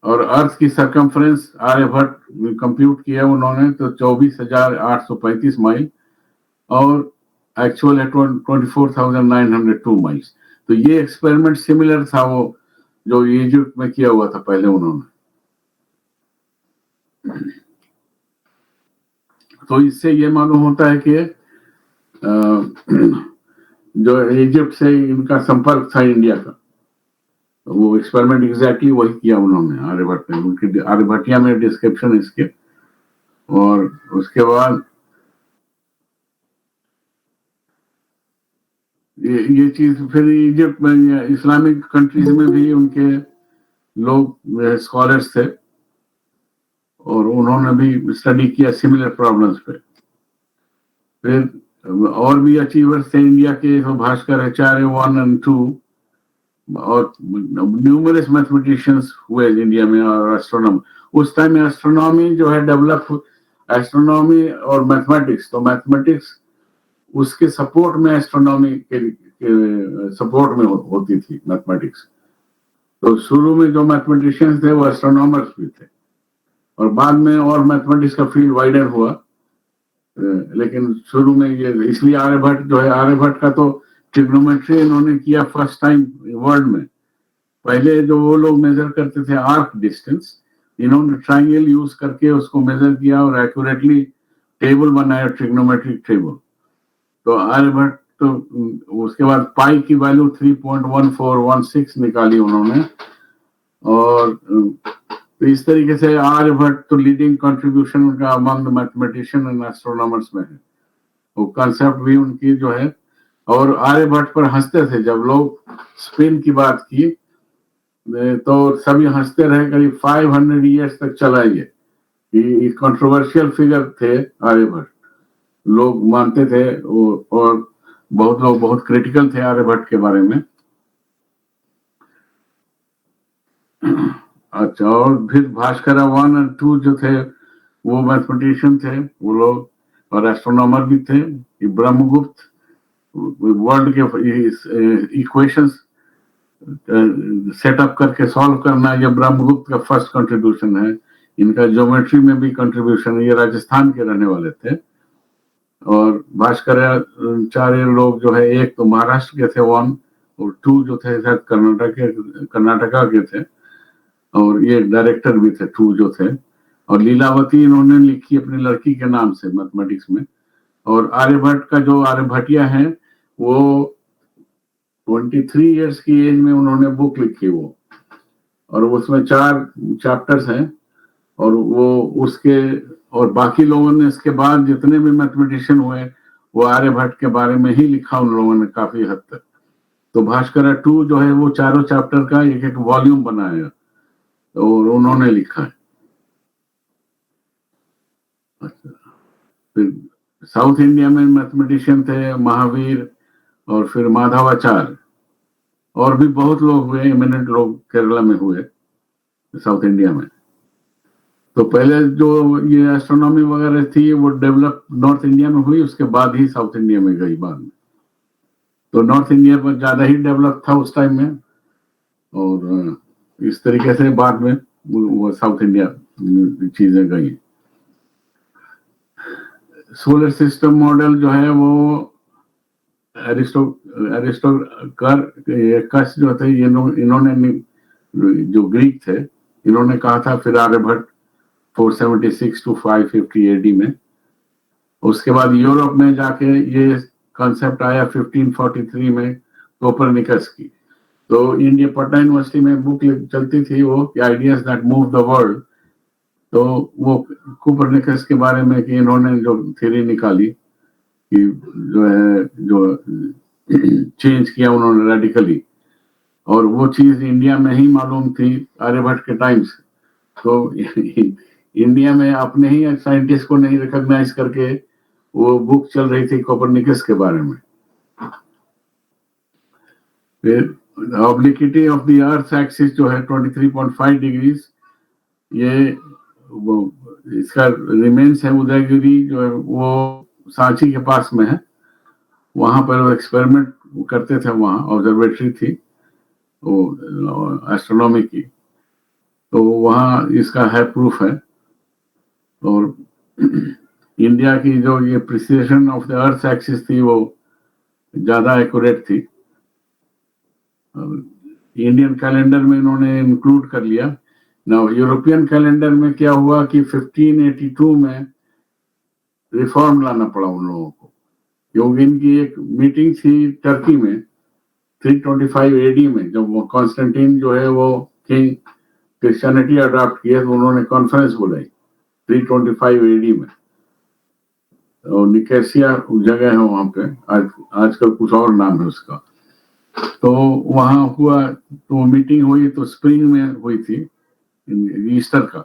और अर्थ की सरकमफ्रेंस आर्यभट्ट कंप्यूट किया उन्होंने, तो 24,835 माइल, और एक्चुअल है 24,902 माइल्स। तो ये एक्सपेरिमेंट सिमिलर था वो जो इजिप्ट में किया हुआ था पहले उन्होंने। तो इससे ये मालूम होता है कि जो इजिप्ट से इनका संपर्क था इंडिया का, वो एक्सपेरिमेंट एग्जैक्टली वही किया उन्होंने आर्यभट्ट ने। उनकी आर्यभट्टिया में डिस्क्रिप्शन इसके। और उसके बाद ये चीज फिर इजिप्ट में, इस्लामिक कंट्रीज में भी उनके लोग स्कॉलर्स थे, और उन्होंने भी स्टडी किया सिमिलर प्रॉब्लम्स पे। फिर और भी अचीवर्स थे इंडिया के, तो भास्कर आचार्य 1 और 2, और न्यूमरस मैथमेटिशियंस हुए इंडिया में, और एस्ट्रोनॉमी। उस टाइम में एस्ट्रोनॉमी जो है डेवलप, एस्ट्रोनॉमी और मैथमेटिक्स, तो मैथमेटिक्स उसके सपोर्ट में, एस्ट्रोनॉमी के सपोर्ट में होती थी मैथमेटिक्स। तो शुरू में जो मैथमेटिशियंस थे वो एस्ट्रोनॉमर्स भी थे, और बाद में और मैथमेटिक्स का फील्ड वाइडर हुआ। लेकिन शुरू में ये, इसलिए आर्यभट्ट जो है, आर्यभट्ट का तो ट्रिग्नोमेट्री इन्होंने किया फर्स्ट टाइम वर्ल्ड में। पहले जो वो लोग मेजर करते थे आर्क डिस्टेंस, इन्होंने ट्रायंगल यूज करके उसको मेजर किया और एक्यूरेटली टेबल बनाया, ट्रिग्नोमेट्रिक टेबल। तो आर्यभट्ट तो उसके बाद पाई की वैल्यू 3.1416 निकाली उन्होंने। और तो इस तरीके से आर्यभट्ट तो लीडिंग कंट्रीब्यूशन उनका अमंग मैथमेटिशियन एंड एस्ट्रोनॉमर्स में है। वो कंसेप्ट भी उनकी जो है, और आर्यभट्ट पर हंसते थे जब लोग स्पिन की बात की, तो सभी हंसते रहे, करीब 500 ईयर्स तक चला ये कंट्रोवर्शियल फिगर थे आर्यभट्ट, लोग मानते थे और बहुत लोग बहुत क्रिटिकल थे आर्यभट्ट के बारे में। अच्छा, और फिर भास्कर 1 और 2 जो थे वो मैथमेटिशियन थे वो लोग, और एस्ट्रोनॉमर भी थे। ब्रह्मगुप्त वर्ल्ड के इक्वेशंस सेटअप करके सॉल्व करना, ये ब्रह्मगुप्त का फर्स्ट कंट्रीब्यूशन है। इनका ज्योमेट्री में भी कंट्रीब्यूशन है, ये राजस्थान के रहने वाले थे। और भास्कराचार्य लोग जो है, एक तो महाराष्ट्र के थे 1, और 2 जो थे शायद कर्नाटका के थे, और ये डायरेक्टर भी थे 2 जो थे। और लीलावती इन्होंने लिखी अपनी लड़की के नाम से मैथमेटिक्स में। और आर्यभट्ट का जो आर्यभटिया है वो 23 इयर्स की एज में उन्होंने बुक लिखी वो, और उसमें 4 चैप्टर्स हैं। और वो उसके और बाकी लोगों ने इसके बाद जितने भी मैथमेटिशियन हुए वो आर्यभट्ट के बारे में ही लिखा उन लोगों ने काफी हद तक। तो भास्कर 2 जो है वो चारों चैप्टर का एक एक वॉल्यूम बनाया और उन्होंने लिखा है। फिर साउथ इंडिया में मैथमेटिशियन थे महावीर, और फिर माधवाचार्य, और भी बहुत लोग हुए, एमिनेंट लोग केरला में हुए साउथ इंडिया में। तो पहले जो ये एस्ट्रोनॉमी वगैरह थी वो डेवलप नॉर्थ इंडिया में हुई, उसके बाद ही साउथ इंडिया में गई बाद में। तो नॉर्थ इंडिया पर ज्यादा ही डेवलप था उस टाइम में, और इस तरीके से बाद में वो साउथ इंडिया चीजें गई। सोलर सिस्टम मॉडल जो है वो एरिस्टोकस जो थे, इन्होंने जो ग्रीक थे इन्होंने कहा था। फिर आर्यभट्ट 476 to 550 एडी में। उसके बाद यूरोप में जाके ये कॉन्सेप्ट आया 1543 में कोपरनिकस की। तो इंडिया पटना यूनिवर्सिटी में बुक चलती थी वो, ideas that move the world. तो वो कोपरनिकस के बारे में कि इन्होंने जो थ्योरी निकाली कि जो है जो चेंज किया उन्होंने रेडिकली, और वो चीज इंडिया में ही मालूम थी आर्यभट्ट के टाइम से। तो इंडिया में अपने ही साइंटिस्ट को नहीं रिकॉग्नाइज करके वो बुक चल रही थी कोपरनिकस के बारे में। फिर obliquity of the earth axis जो है 23.5 डिग्रीज, ये वो इसका रिमेन्स है उदयगिरी जो है वो सांची के पास में है। वहां पर वो एक्सपेरिमेंट करते थे, वहां ऑब्जर्वेटरी थी वो एस्ट्रोनॉमी की, तो वहां इसका है प्रूफ है। और इंडिया की जो ये precision of the earth axis थी वो ज्यादा एक्यूरेट थी। इंडियन कैलेंडर में इन्होंने इंक्लूड कर लिया। नाउ यूरोपियन कैलेंडर में क्या हुआ कि 1582 में रिफॉर्म लाना पड़ा उन लोगों को, क्योंकि इनकी एक मीटिंग थी टर्की में 325 एडी में, जब वो कॉन्स्टेंटीन जो है वो किंग क्रिश्चियनिटी अडॉप्ट किया तो उन्होंने कॉन्फ्रेंस बुलाई 325 एडी में। और निकेसिया जगह है वहां पे, आजकल कुछ और नाम है उसका। तो वहां हुआ, तो मीटिंग हुई तो स्प्रिंग में हुई थी, ईस्टर का।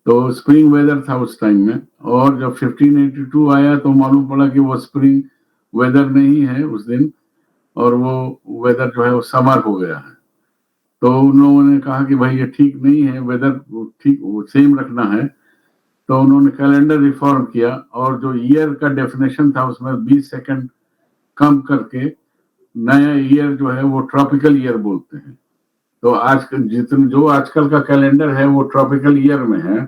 तो स्प्रिंग वेदर था उस टाइम में। और जब 1582 आया तो मालूम पड़ा कि वो स्प्रिंग वेदर नहीं है उस दिन, और वो वेदर जो है वो समर हो गया है। तो उन लोगों ने कहा कि भाई ये ठीक नहीं है, वेदर ठीक वो सेम रखना है। तो उन्होंने कैलेंडर रिफॉर्म किया, और जो ईयर का डेफिनेशन था उसमें 20 सेकंड कम करके नया ईयर जो है वो ट्रॉपिकल ईयर बोलते हैं। तो आजकल जो आजकल का कैलेंडर है वो ट्रॉपिकल ईयर में है,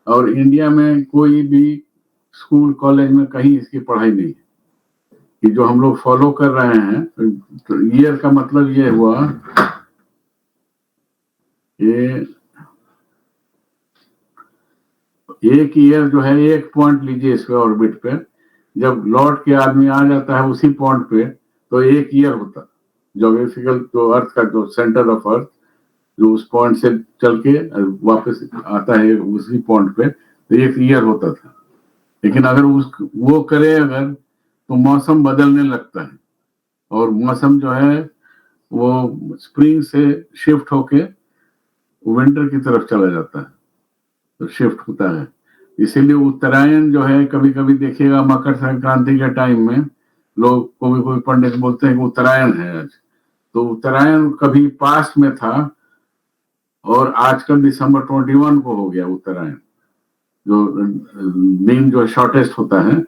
और इंडिया में कोई भी स्कूल कॉलेज में कहीं इसकी पढ़ाई नहीं है। कि जो हम लोग फॉलो कर रहे हैं, तो ईयर का मतलब ये हुआ ये एक ईयर जो है एक पॉइंट लीजिए इस पे ऑर्बिट पे, जब लौट के आदमी आ जाता है उसी पॉइंट पे तो एक ईयर होता। ज्योग्राफिकल जो अर्थ का जो सेंटर ऑफ अर्थ जो उस पॉइंट से चल के वापस आता है उसी पॉइंट पे, तो एक ईयर होता था। लेकिन अगर वो करे अगर तो मौसम बदलने लगता है, और मौसम जो है वो स्प्रिंग से शिफ्ट होके विंटर की तरफ चला जाता है, तो शिफ्ट होता है। इसीलिए उत्तरायण जो है, कभी कभी देखिएगा मकर संक्रांति के टाइम में लोग, कोई पंडित बोलते हैं कि उत्तरायण है आज, तो उत्तरायण कभी पास्ट में था और आजकल दिसंबर 21 को हो गया उत्तरायण, जो दिन जो शॉर्टेस्ट होता है,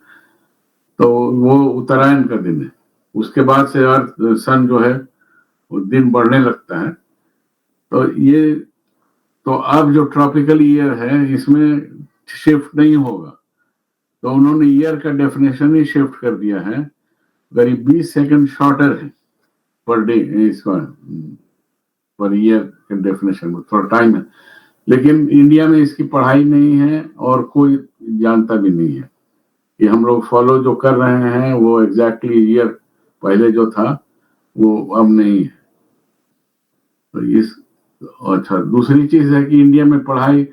तो वो उत्तरायण का दिन है। उसके बाद से अर्थ सन जो है वो दिन बढ़ने लगता है। तो ये, तो अब जो ट्रॉपिकल ईयर है इसमें शिफ्ट नहीं होगा, तो उन्होंने ईयर का डेफिनेशन ही शिफ्ट कर दिया है, करीब 20 सेकंड शॉर्टर है पर डे, इसका पर ईयर के डेफिनेशन में थोड़ा टाइम है, लेकिन इंडिया में इसकी पढ़ाई नहीं है और कोई जानता भी नहीं है कि हम लोग फॉलो जो कर रहे हैं वो एग्जैक्टली ईयर पहले जो था वो अब नहीं है। तो इस, अच्छा, दूसरी चीज है कि इंडिया में पढ़ाई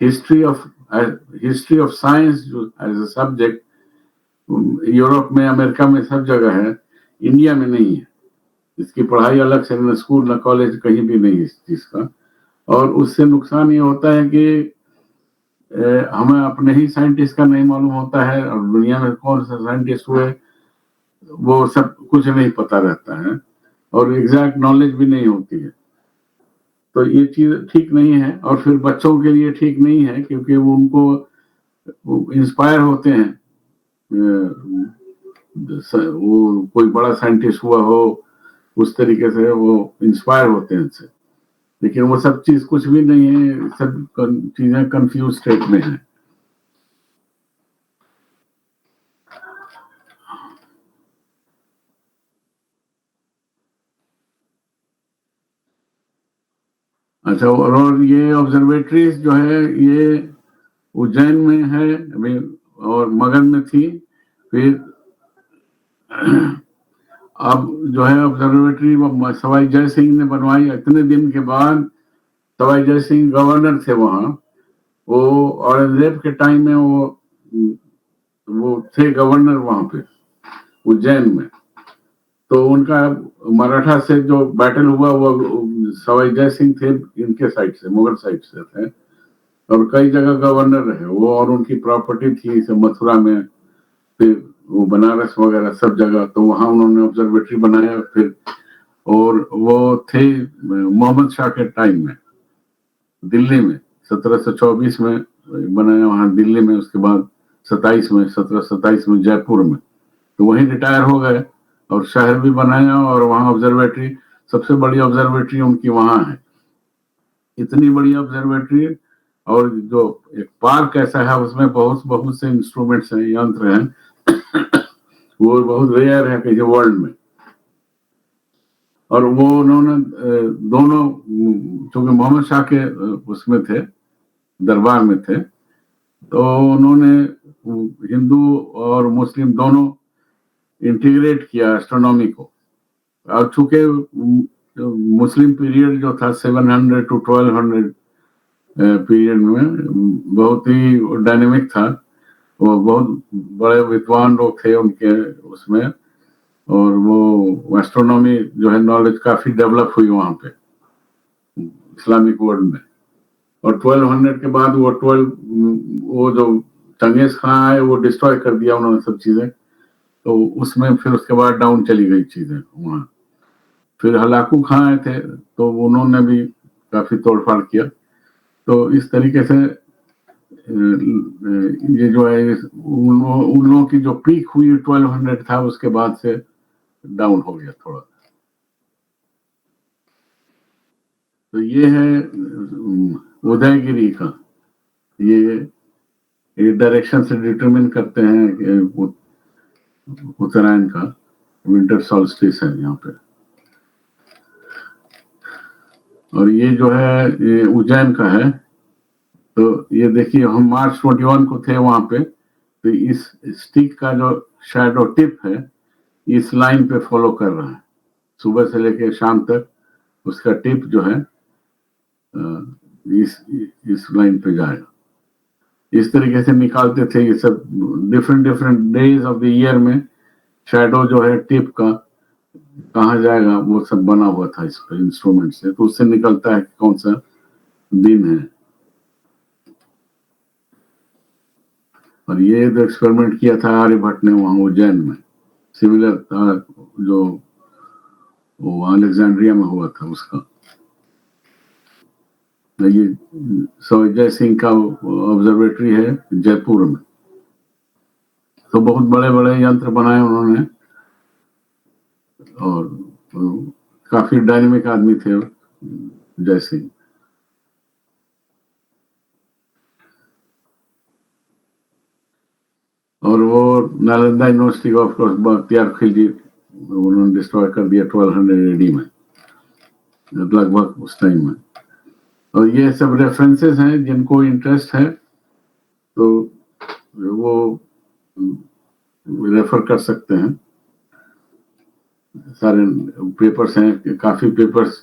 हिस्ट्री ऑफ साइंस जो एज अ सब्जेक्ट यूरोप में, अमेरिका में सब जगह है, इंडिया में नहीं है। इसकी पढ़ाई अलग से न स्कूल न कॉलेज कहीं भी नहीं है इस चीज का। और उससे नुकसान ये होता है कि हमें अपने ही साइंटिस्ट का नहीं मालूम होता है, और दुनिया में कौन सा साइंटिस्ट हुए वो सब कुछ नहीं पता रहता है, और एग्जैक्ट नॉलेज भी नहीं होती है। तो ये चीज ठीक नहीं है, और फिर बच्चों के लिए ठीक नहीं है, क्योंकि वो उनको इंस्पायर होते हैं, वो कोई बड़ा साइंटिस्ट हुआ हो उस तरीके से वो इंस्पायर होते हैं इससे, लेकिन वो सब चीज कुछ भी नहीं है, सब चीजें कंफ्यूज स्टेट में है। अच्छा, और ये ऑब्जर्वेटरीज जो है ये उज्जैन में है अभी, और मगध में थी, फिर अब जो है ऑब्जर्वेटरी सवाई जय सिंह ने बनवाई। इतने दिन के बाद सवाई जय सिंह गवर्नर थे वहाँ, वो औरंगजेब के टाइम में वो थे गवर्नर वहाँ पे उज्जैन में। तो उनका मराठा से जो बैटल हुआ वो सवाई जय सिंह थे इनके साइड से, मुगल साइड से थे, और कई जगह गवर्नर रहे वो, और उनकी प्रॉपर्टी थी मथुरा में, फिर वो बनारस वगैरह सब जगह, तो वहां उन्होंने ऑब्जर्वेटरी बनाया। फिर और वो थे मोहम्मद शाह के टाइम में दिल्ली में 1724 में बनाया वहां दिल्ली में, उसके बाद 1727 में जयपुर में, तो वहीं रिटायर हो गए और शहर भी बनाया, और वहां ऑब्जर्वेटरी, सबसे बड़ी ऑब्जर्वेटरी उनकी वहां है। इतनी बड़ी ऑब्जर्वेटरी, और जो एक पार्क ऐसा है उसमें बहुत से इंस्ट्रूमेंट्स हैं, यंत्र हैं वो बहुत रेयर है कहीं वर्ल्ड में। और वो उन्होंने दोनों, चूंकि मोहम्मद शाह के उसमें थे, दरबार में थे, तो उन्होंने हिंदू और मुस्लिम दोनों इंटीग्रेट किया एस्ट्रोनॉमी को। और चूंकि मुस्लिम पीरियड जो था 700 to 1200 पीरियड में बहुत ही डायनेमिक था, वो बहुत बड़े विद्वान लोग थे उनके उसमें, और वो एस्ट्रोनॉमी जो है नॉलेज काफी डेवलप हुई वहां पे इस्लामिक वर्ल्ड में। और 1200 के बाद वो जो चंगेज खां आए वो डिस्ट्रॉय कर दिया उन्होंने सब चीजें, तो उसमें फिर उसके बाद डाउन चली गई चीजें वहां। फिर हलाकू खां आए थे तो उन्होंने भी काफी तोड़फाड़ किया। तो इस तरीके से ये जो है उन लोगों की जो पीक हुई 1200 था, उसके बाद से डाउन हो गया थोड़ा। तो ये है उदयगिरी का, ये डायरेक्शन से डिटरमिन करते हैं उत्तरायण का, विंटर सॉल्स्टिस है यहाँ पे। और ये जो है ये उज्जैन का है। तो ये देखिए हम मार्च 21 को थे वहां पे, तो इस स्टिक का जो शैडो टिप है इस लाइन पे फॉलो कर रहा है, सुबह से लेकर शाम तक उसका टिप जो है इस लाइन पे जाएगा। इस तरीके से निकालते थे ये सब different days of the year में, शैडो जो है टिप का कहाँ जाएगा वो सब बना हुआ था इस पर इंस्ट्रूमेंट से, तो उससे निकलता है कि कौन सा दिन है। और ये जो एक्सपेरिमेंट किया था आर्यभट्ट ने वहां उज्जैन में, सिमिलर था जो वो अलेक्जेंड्रिया में हुआ था उसका। ये सविजय सिंह का ऑब्जर्वेटरी है जयपुर में, तो बहुत बड़े बड़े यंत्र बनाए उन्होंने, और काफी डायनेमिक आदमी थे जय सिंह। और वो Nalanda university of course Bakhtiyar Khilji उन्होंने डिस्ट्रॉय कर दिया 1200 AD में, लगभग उस टाइम में। और ये सब रेफरेंसेस हैं, जिनको इंटरेस्ट है तो वो रेफर कर सकते हैं। सारे पेपर्स हैं, काफी पेपर्स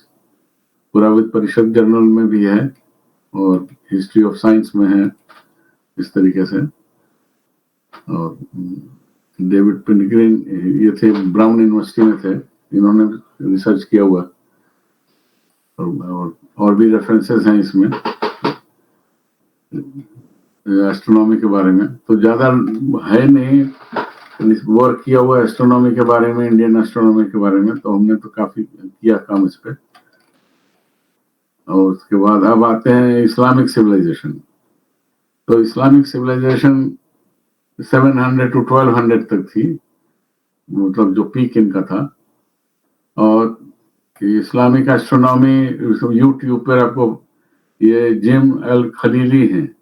पुराविद परिषद जर्नल में भी है और हिस्ट्री ऑफ साइंस में है इस तरीके से। और डेविड पिनग्रीन ये थे, ब्राउन यूनिवर्सिटी में थे, इन्होंने रिसर्च किया हुआ। और भी रेफरेंसेस हैं इसमें एस्ट्रोनॉमी के बारे में, तो ज्यादा है नहीं वर्क किया हुआ एस्ट्रोनॉमी के बारे में, इंडियन एस्ट्रोनॉमी के बारे में, तो हमने तो काफी किया काम इस पे। और उसके बाद अब आते हैं इस्लामिक सिविलाइजेशन। तो इस्लामिक सिविलाइजेशन 700 to 1200 तक थी, मतलब जो पीक इनका था। और इस्लामिक एस्ट्रोनॉमी यूट्यूब पर आपको, ये जिम अल खलीली हैं,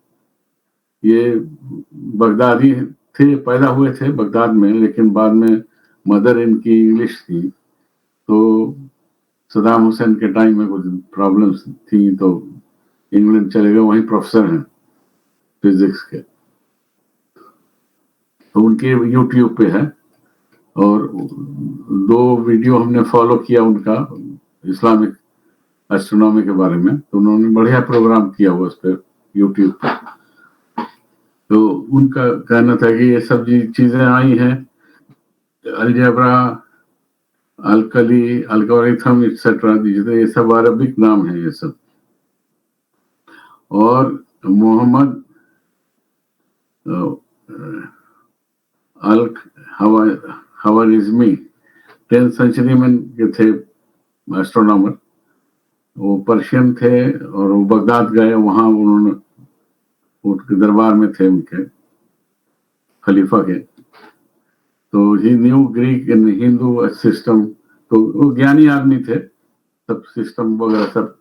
ये बगदादी थे, पैदा हुए थे बगदाद में, लेकिन बाद में मदर इनकी इंग्लिश थी, तो सदाम हुसैन के टाइम में कुछ प्रॉब्लम्स थी तो इंग्लैंड चले गए, वहीं प्रोफेसर हैं फिजिक्स के। तो उनके यूट्यूब पे है, और 2 वीडियो हमने फॉलो किया उनका इस्लामिक एस्ट्रोनॉमी के बारे में, तो उन्होंने बढ़िया प्रोग्राम किया हुआ उस पर यूट्यूब पर। तो उनका कहना था कि ये सब चीजें आई हैं, अलजेब्रा, अल्कली, एल्गोरिथम एक्सेट्रा, ये सब अरबिक नाम है ये सब। और मोहम्मद अल खवारिज़मी 10th सेंचुरी में के थे एस्ट्रोनॉमर, वो पर्शियन थे और वो बगदाद गए, वहां उन्होंने उनके दरबार में थे उनके खलीफा के। तो he knew Greek and Hindu system, तो वो ज्ञानी आदमी थे, सब सिस्टम वगैरह सब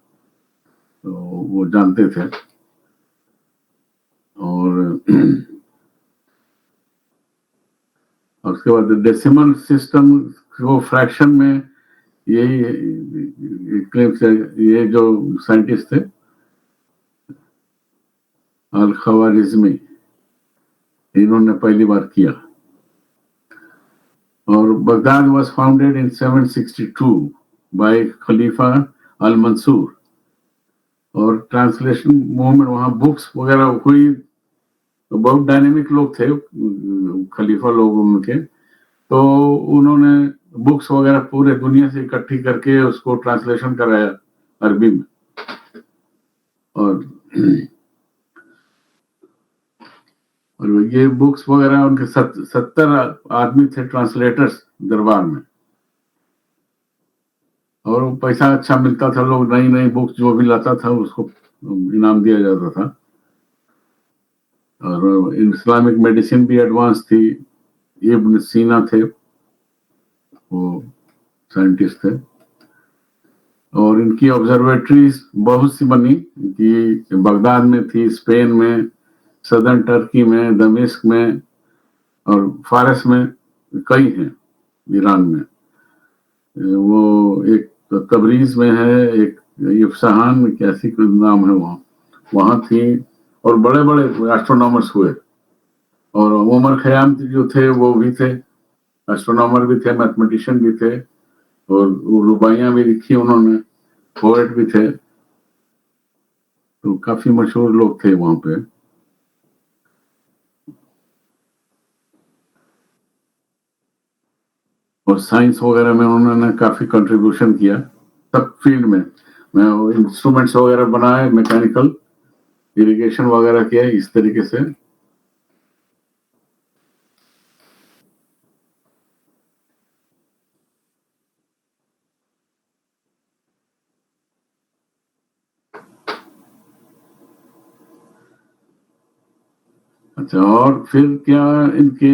तो वो जानते थे। और उसके बाद डेसिमल सिस्टम को फ्रैक्शन में यही ये जो साइंटिस्ट थे अल खवारिज़मी, इन्होंने पहली बार किया। और Baghdad was founded in 762 by खलीफा अल मंसूर। और ट्रांसलेशन मूवमेंट, वहां बुक्स वगैरह हुई, तो बहुत डायनेमिक लोग थे खलीफा लोग उनके, तो उन्होंने बुक्स वगैरह पूरे दुनिया से इकट्ठी करके उसको ट्रांसलेशन कराया अरबी में। और ये बुक्स वगैरह उनके 70 आदमी थे ट्रांसलेटर्स दरबार में, और वो पैसा अच्छा मिलता था, लोग नई नई बुक्स जो भी लाता था उसको इनाम दिया जाता था। और इस्लामिक मेडिसिन भी एडवांस थी, इब्न सीना थे वो साइंटिस्ट थे, और इनकी ऑब्जर्वेटरीज बहुत सी बनी, कि बगदाद में थी, स्पेन में, सदर्न टर्की में, दमिश्क में, और फारस में कई हैं, ईरान में। वो एक तबरीज में है, एक इफ्सहान में कैसी कोई नाम है, वहां थी, और बड़े बड़े एस्ट्रोनॉमर्स हुए। और उमर खयाम जो थे वो भी थे, एस्ट्रोनॉमर भी थे, मैथमेटिशियन भी थे, और रुबाइयां भी लिखी उन्होंने, पोएट भी थे, तो काफी मशहूर लोग थे वहां पे। और साइंस वगैरह में उन्होंने काफी कंट्रीब्यूशन किया सब फील्ड में। इंस्ट्रूमेंट्स वगैरह बनाए, मैकेनिकल, इरिगेशन वगैरह किया इस तरीके से। अच्छा, और फिर क्या इनके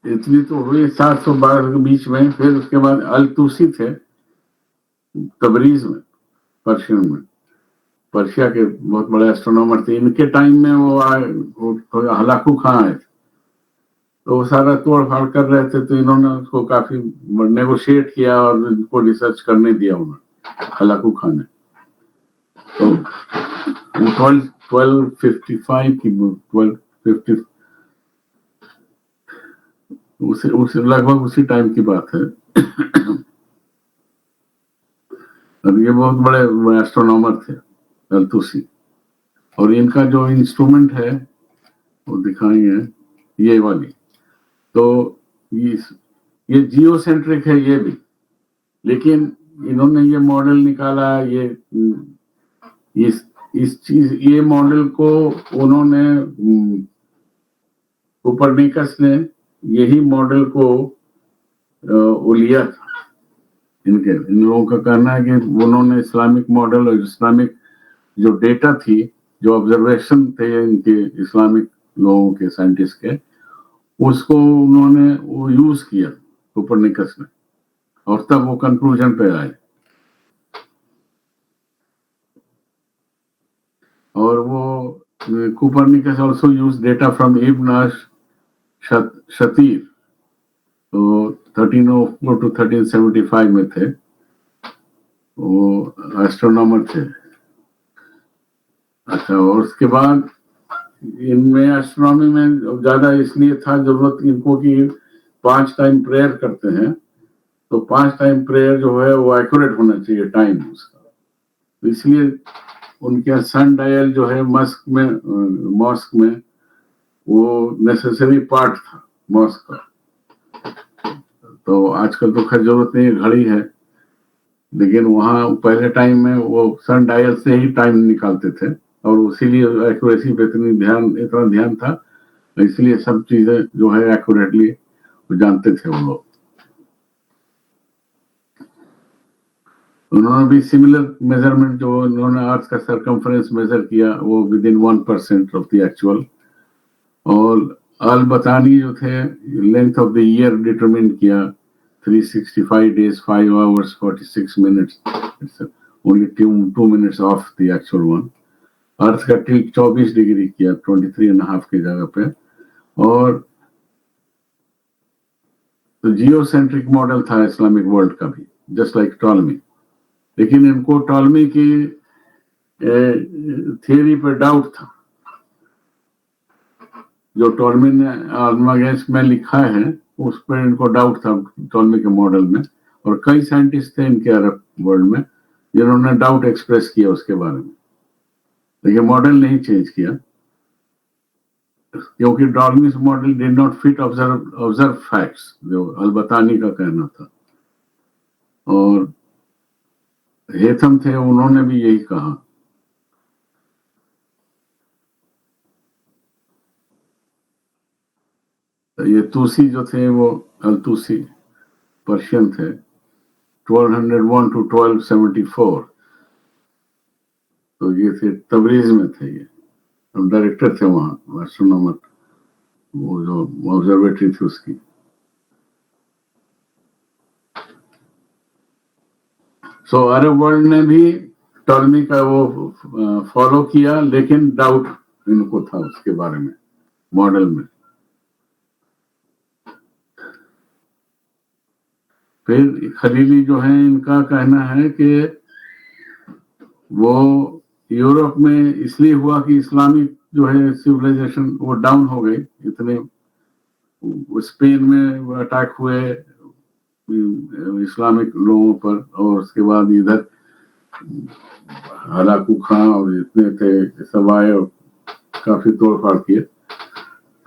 इतनी तो हुई 712 के बीच में। फिर उसके बाद अल-तूसी थे तबरीज में, पर्शिया के बहुत बड़े एस्ट्रोनॉमर थे। इनके टाइम में वो हलाकू खां आए थे, तो वो सारा तोड़ फाड़ कर रहे थे, तो इन्होंने उसको काफी नेगोशिएट किया और इनको रिसर्च करने दिया उन्होंने, हलाकू खां ने। तो 1255 की 1250 उसे लगभग उसी टाइम की बात है। अब ये बहुत बड़े एस्ट्रोनॉमर थे अल-तूसी, और इनका जो इंस्ट्रूमेंट है वो दिखाएंगे ये वाली। तो ये जियोसेंट्रिक है ये भी, लेकिन इन्होंने ये मॉडल निकाला, ये मॉडल को उन्होंने कोपरनिकस ने यही मॉडल को वो लिया था। इन लोगों का कहना है कि उन्होंने इस्लामिक मॉडल और इस्लामिक जो डेटा थी, जो ऑब्जर्वेशन थे इनके इस्लामिक लोगों के, साइंटिस्ट के, उसको उन्होंने वो यूज किया कोपरनिकस ने, और तब वो कंक्लूजन पे आए। और वो Copernicus also use data from Ibn Shatir, तो 1304 to 1375 में थे, वो एस्ट्रोनॉमर थे। अच्छा, और उसके बाद इनमें एस्ट्रोनॉमी में ज्यादा इसलिए था जरूरत इनको कि 5 टाइम प्रेयर करते हैं, तो 5 टाइम प्रेयर जो है वो एक्यूरेट होना चाहिए टाइम उसका, तो इसलिए उनके सन डायल जो है मॉस्क में वो नेसेसरी पार्ट था मॉस्क का। तो आजकल तो खैर जरूरत नहीं है, घड़ी है, लेकिन वहाँ पहले टाइम में वो सन डायल से ही टाइम निकालते थे, और इसीलिए एक्यूरेसी पे इतना ध्यान था, इसलिए सब चीजें जो है एक्यूरेटली जानते थे वो लोग। उन्होंने भी सिमिलर मेजरमेंट, जो उन्होंने अर्थ का सरकमफ्रेंस मेजर किया, वो with in 1% of the actual. और अल बतानी जो थे, length of the year determine किया, 365 days 5 hours 46 minutes, it's only 2 minutes off the actual one। अर्थ का टिल्ट 24 डिग्री किया 23.5 की जगह पे। और तो जियोसेंट्रिक मॉडल था इस्लामिक वर्ल्ड का भी, जस्ट लाइक टॉलमी, लेकिन इनको टॉलमी की थियरी पर डाउट था। जो टॉलमी ने अल्मागेंस में लिखा है उस पर इनको डाउट था, टॉलमी के मॉडल में, और कई साइंटिस्ट थे इनके अरब वर्ल्ड में जिन्होंने डाउट एक्सप्रेस किया उसके बारे में, लेकिन मॉडल नहीं चेंज किया, क्योंकि Ptolemy's model did not fit observe facts, जो अलबतानी का कहना था। और हेथम थे, उन्होंने भी यही कहा। ये तूसी जो थे वो अल-तूसी पर्शियन थे, 1201 to 1274, तो ये थे तबरीज में थे, ये डायरेक्टर थे वहाँ एस्ट्रोनॉमर, वो जो ऑब्जर्वेटरी थी उसकी। सो अरब वर्ल्ड ने भी टॉलमी का वो फॉलो किया, लेकिन डाउट इनको था उसके बारे में, मॉडल में। फिर खलीली जो है, इनका कहना है कि वो यूरोप में इसलिए हुआ कि इस्लामिक जो है सिविलाइजेशन वो डाउन हो गई, इतने स्पेन में अटैक हुए इस्लामिक लोगों पर, और उसके बाद इधर हलाकू खां और इतने थे सब आए और काफी तोड़फाड़ किए,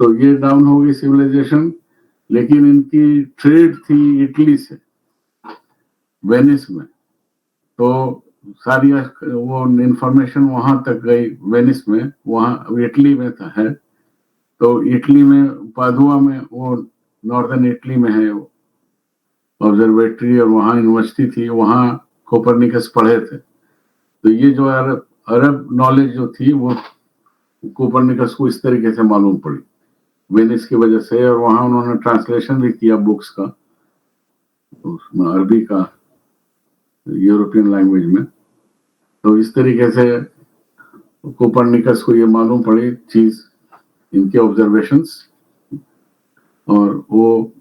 तो ये डाउन हो गई सिविलाइजेशन, लेकिन इनकी ट्रेड थी इटली से, वेनिस में, तो सारी वो इंफॉर्मेशन वहां तक गई वेनिस में, वहां इटली में था है, तो इटली में पादुआ में, वो नॉर्दर्न इटली में है ऑब्जर्वेटरी, और वहां यूनिवर्सिटी थी, वहां कोपरनिकस पढ़े थे। तो ये जो अरब नॉलेज जो थी वो कोपरनिकस को इस तरीके से मालूम पड़ी वेनिस की वजह से, और वहां उन्होंने ट्रांसलेशन भी किया बुक्स का, उसमें अरबी का यूरोपियन लैंग्वेज में। तो इस तरीके से कोपरनिकस को ये मालूम पड़ी चीज, इनके ऑब्जर्वेशंस, और वो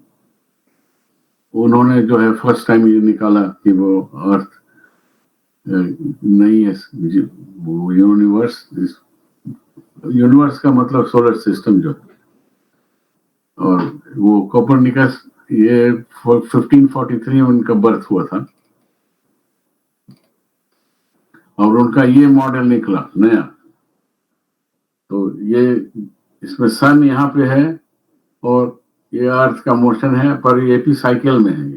उन्होंने जो है फर्स्ट टाइम ये निकाला कि वो अर्थ नहीं है, यूनिवर्स का मतलब सोलर सिस्टम जो है। और वो कोपरनिकस ये 1543 में उनका बर्थ हुआ था, और उनका ये मॉडल निकला नया। तो ये इसमें सन यहाँ पे है और ये अर्थ का मोशन है, पर ये एपी साइकिल में है।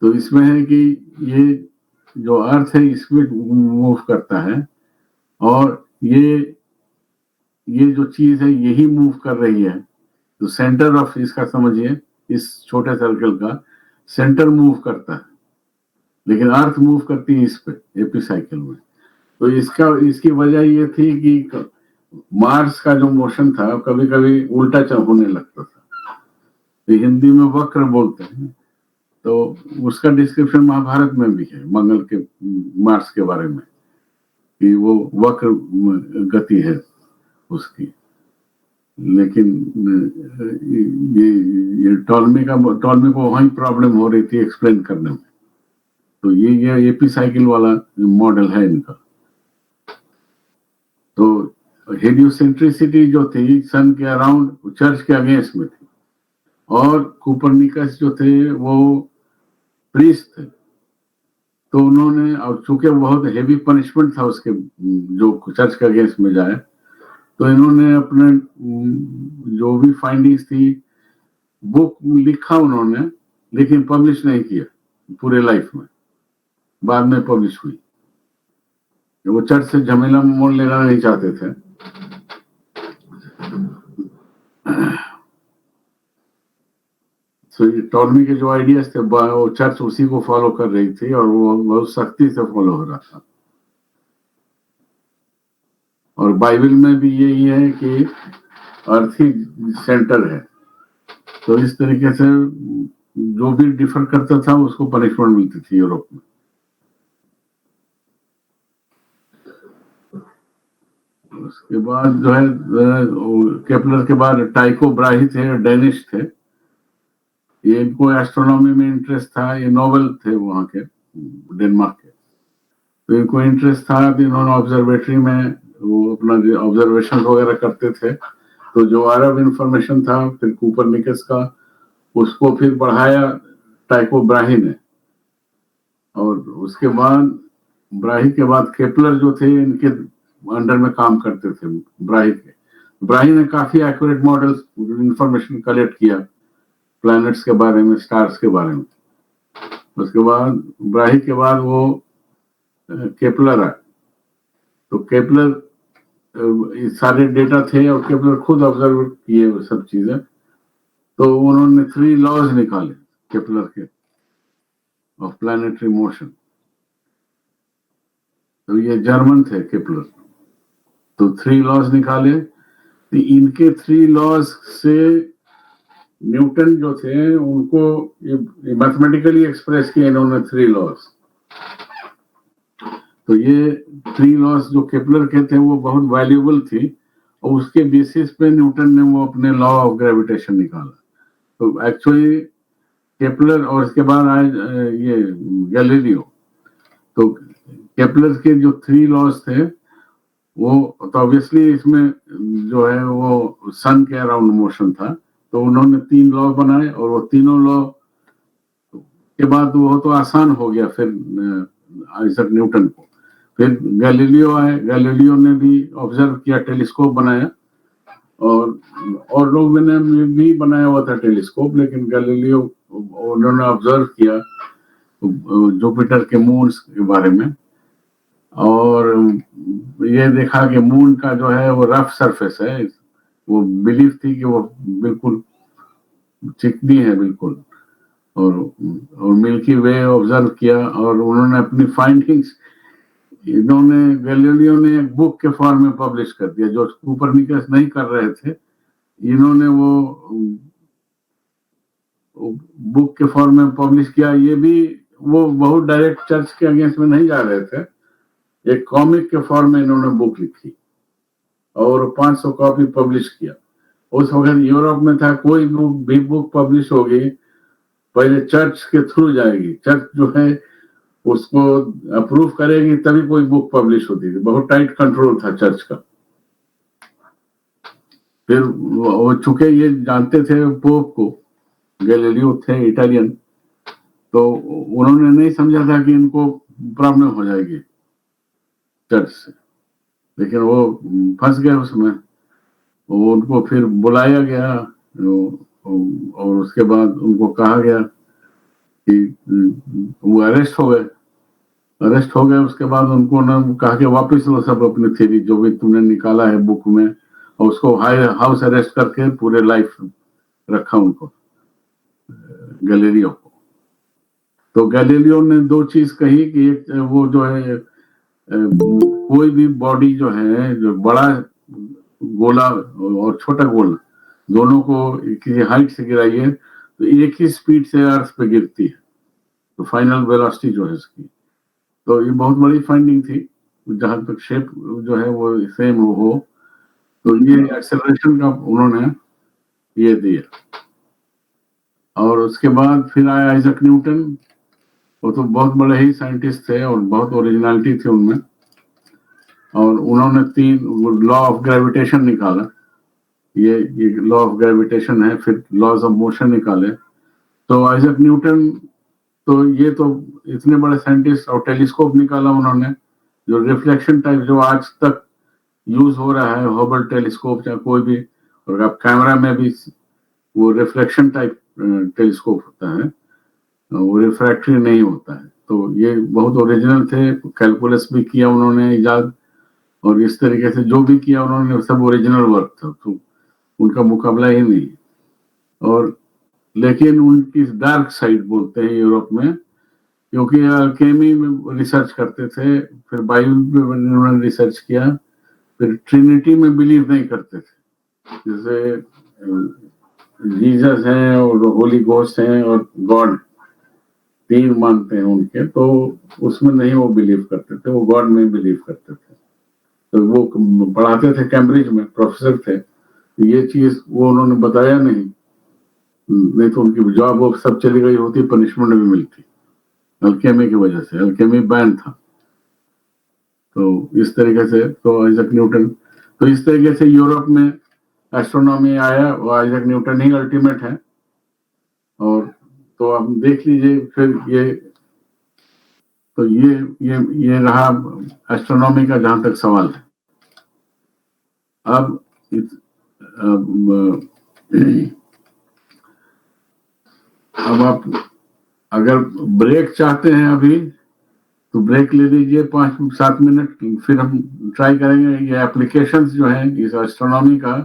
तो इसमें है कि ये जो अर्थ है इसमें मूव करता है, और ये जो चीज है यही मूव कर रही है। तो सेंटर ऑफ इसका समझिए, इस छोटे सर्कल का सेंटर मूव करता है, लेकिन अर्थ मूव करती है इस पे एपी साइकिल में। तो इसकी वजह ये थी कि मार्स का जो मोशन था कभी कभी उल्टा होने लगता था, तो हिंदी में वक्र बोलते हैं। तो उसका डिस्क्रिप्शन महाभारत में भी है, मंगल के मार्स के बारे में, कि वो वक्र गति है उसकी। लेकिन ये टॉलमी को वही प्रॉब्लम हो रही थी एक्सप्लेन करने में। तो ये एपी साइकिल वाला मॉडल है इनका। तो हेलियोसेंट्रिसिटी जो थी सन के अराउंड चर्च के अगेंस्ट में थी, और कोपरनिकस जो थे वो प्रीस्ट थे। तो उन्होंने, और चूंकि बहुत हेवी पनिशमेंट था उसके, जो चर्च के अगेंस्ट में जाए, तो इन्होंने अपने जो भी फाइंडिंग्स थी बुक लिखा उन्होंने, लेकिन पब्लिश नहीं किया पूरे लाइफ में, बाद में पब्लिश हुई। वो चर्च से झमेला मोड़ लेना नहीं चाहते थे। तो टॉलमी के जो आइडियाज थे वो चर्च उसी को फॉलो कर रही थी, और वो बहुत सख्ती से फॉलो हो रहा था। और बाइबल में भी यही है कि अर्थ ही सेंटर है। तो इस तरीके से जो भी डिफर करता था उसको पनिशमेंट मिलती थी यूरोप में। उसके बाद जो है केपलर के बाद टाइको ब्राही थे, डेनिश थे। ये इनको एस्ट्रोनॉमी में इंटरेस्ट था, ये नोबल थे वहां के, डेनमार्क के। तो इनको इंटरेस्ट था, तो इन्होंने ऑब्जर्वेटरी में वो अपना ऑब्जर्वेशन वगैरह करते थे। तो जो अरब इंफॉर्मेशन था फिर कोपरनिकस का, उसको फिर बढ़ाया टाइको ब्राही ने। और उसके बाद ब्राही के बाद केपलर जो थे इनके अंडर में काम करते थे ब्राही के। ब्राही ने काफी एक्यूरेट मॉडल्स इंफॉर्मेशन कलेक्ट किया प्लैनेट्स के बारे में, स्टार्स के बारे में। उसके बाद ब्राही के बाद वो केपलर आए। तो केपलर सारे डेटा थे और केपलर खुद ऑब्जर्व किए वो सब चीजें। तो उन्होंने 3 लॉज निकाले केपलर के ऑफ प्लैनेटरी मोशन। तो ये जर्मन थे केपलर। तो 3 लॉज निकाले। तो इनके 3 लॉज से न्यूटन जो थे उनको ये मैथमेटिकली एक्सप्रेस किया इन्होंने 3 लॉज। तो ये 3 लॉज जो केपलर के थे वो बहुत वैल्यूएबल थी, और उसके बेसिस पे न्यूटन ने वो अपने लॉ ऑफ ग्रेविटेशन निकाला। तो एक्चुअली केपलर, और इसके बाद आए ये गैलीलियो। तो केपलर के जो 3 लॉज थे वो, तो ऑब्वियसली इसमें जो है वो सन के अराउंड मोशन था। तो उन्होंने 3 लॉ बनाए, और वो तीनों लॉ के बाद वो तो आसान हो गया फिर आइजैक न्यूटन को। फिर गैलीलियो आए, गैलीलियो ने भी ऑब्जर्व किया, टेलीस्कोप बनाया, और लोग ने भी बनाया हुआ था टेलीस्कोप, लेकिन गैलीलियो उन्होंने ऑब्जर्व किया जुपिटर के मून्स के बारे में, और ये देखा कि मून का जो है वो रफ सरफेस है। वो बिलीफ थी कि वो बिल्कुल चिकनी है बिल्कुल। और मिल्की वे ऑब्जर्व किया, और उन्होंने अपनी फाइंडिंग्स इन्होंने गैलीलियो ने एक बुक के फॉर्म में पब्लिश कर दिया, जो कोपरनिकस नहीं कर रहे थे। इन्होंने वो बुक के फॉर्म में पब्लिश किया। ये भी वो बहुत डायरेक्ट चर्च के अगेंस्ट में नहीं जा रहे थे, एक कॉमिक के फॉर्म में इन्होंने बुक लिखी और 500 कॉपी पब्लिश किया। उस वक्त यूरोप में था, कोई भी बुक पब्लिश होगी पहले चर्च के थ्रू जाएगी, चर्च जो है उसको अप्रूव करेगी तभी कोई बुक पब्लिश होती थी। बहुत टाइट कंट्रोल था चर्च का। फिर वो चूंकि ये जानते थे पोप को, गैलीलियो थे इटालियन, तो उन्होंने नहीं समझा था कि इनको प्रॉब्लम हो जाएगी चर्च से, लेकिन वो फंस गए उसमें। वो उनको फिर बुलाया गया और उसके बाद उनको कहा गया कि वो अरेस्ट हो गए। उसके बाद उनको ना कहा कि वापस लो सब अपनी थ्योरी जो भी तुमने निकाला है बुक में, और उसको हाउस अरेस्ट करके पूरे लाइफ रखा उनको, गैलीलियो को। तो गैलीलियो ने दो चीज कही कि एक वो जो है कोई भी बॉडी जो है, जो बड़ा गोला और छोटा गोला दोनों को किसी हाइट से गिराइए तो एक ही स्पीड से अर्थ पे गिरती है, तो फाइनल वेलोसिटी जो है इसकी। तो ये बहुत बड़ी फाइंडिंग थी, जहां तक शेप जो है वो सेम हो, तो ये एक्सेलरेशन का उन्होंने ये दिया। और उसके बाद फिर आया आइजैक न्यूटन। वो तो बहुत बड़े ही साइंटिस्ट थे और बहुत ओरिजिनलिटी थी उनमें, और उन्होंने 3 लॉ ऑफ ग्रेविटेशन निकाला। ये लॉ ऑफ ग्रेविटेशन है, फिर लॉज ऑफ मोशन निकाले। तो आइजैक न्यूटन तो ये तो इतने बड़े साइंटिस्ट, और टेलीस्कोप निकाला उन्होंने जो रिफ्लेक्शन टाइप, जो आज तक यूज हो रहा है, हबल टेलीस्कोप या कोई भी, और अब कैमरा में भी वो रिफ्लेक्शन टाइप टेलीस्कोप होता है, वो रिफ्रैक्टरी नहीं होता है। तो ये बहुत ओरिजिनल थे, कैलकुलस भी किया उन्होंने इजाद, और इस तरीके से जो भी किया उन्होंने सब ओरिजिनल वर्क था, तो उनका मुकाबला ही नहीं। और लेकिन उनकी डार्क साइड बोलते हैं यूरोप में, क्योंकि अल्केमी में रिसर्च करते थे, फिर बाइबल में उन्होंने रिसर्च किया, फिर ट्रिनिटी में बिलीव नहीं करते थे, जैसे जीसस हैं और होली गोस्ट हैं और गॉड 3 मानते हैं उनके, तो उसमें नहीं वो बिलीव करते थे, वो गॉड में बिलीव करते थे। तो वो पढ़ाते थे कैम्ब्रिज में, प्रोफेसर थे। ये चीज वो उन्होंने बताया नहीं तो उनकी जॉब वो सब चली गई होती, पनिशमेंट भी मिलती अल्केमी की वजह से। अल्केमी बैन था। तो इस तरीके से तो आइजैक न्यूटन, तो इस तरीके से यूरोप में एस्ट्रोनॉमी आया, वो आइजैक न्यूटन ही अल्टीमेट है। और तो आप देख लीजिए फिर ये रहा एस्ट्रोनॉमी का जहां तक सवाल है। अब आप अगर ब्रेक चाहते हैं अभी तो ब्रेक ले लीजिए 5-7 मिनट, फिर हम ट्राई करेंगे ये एप्लीकेशंस जो हैं इस एस्ट्रोनॉमी का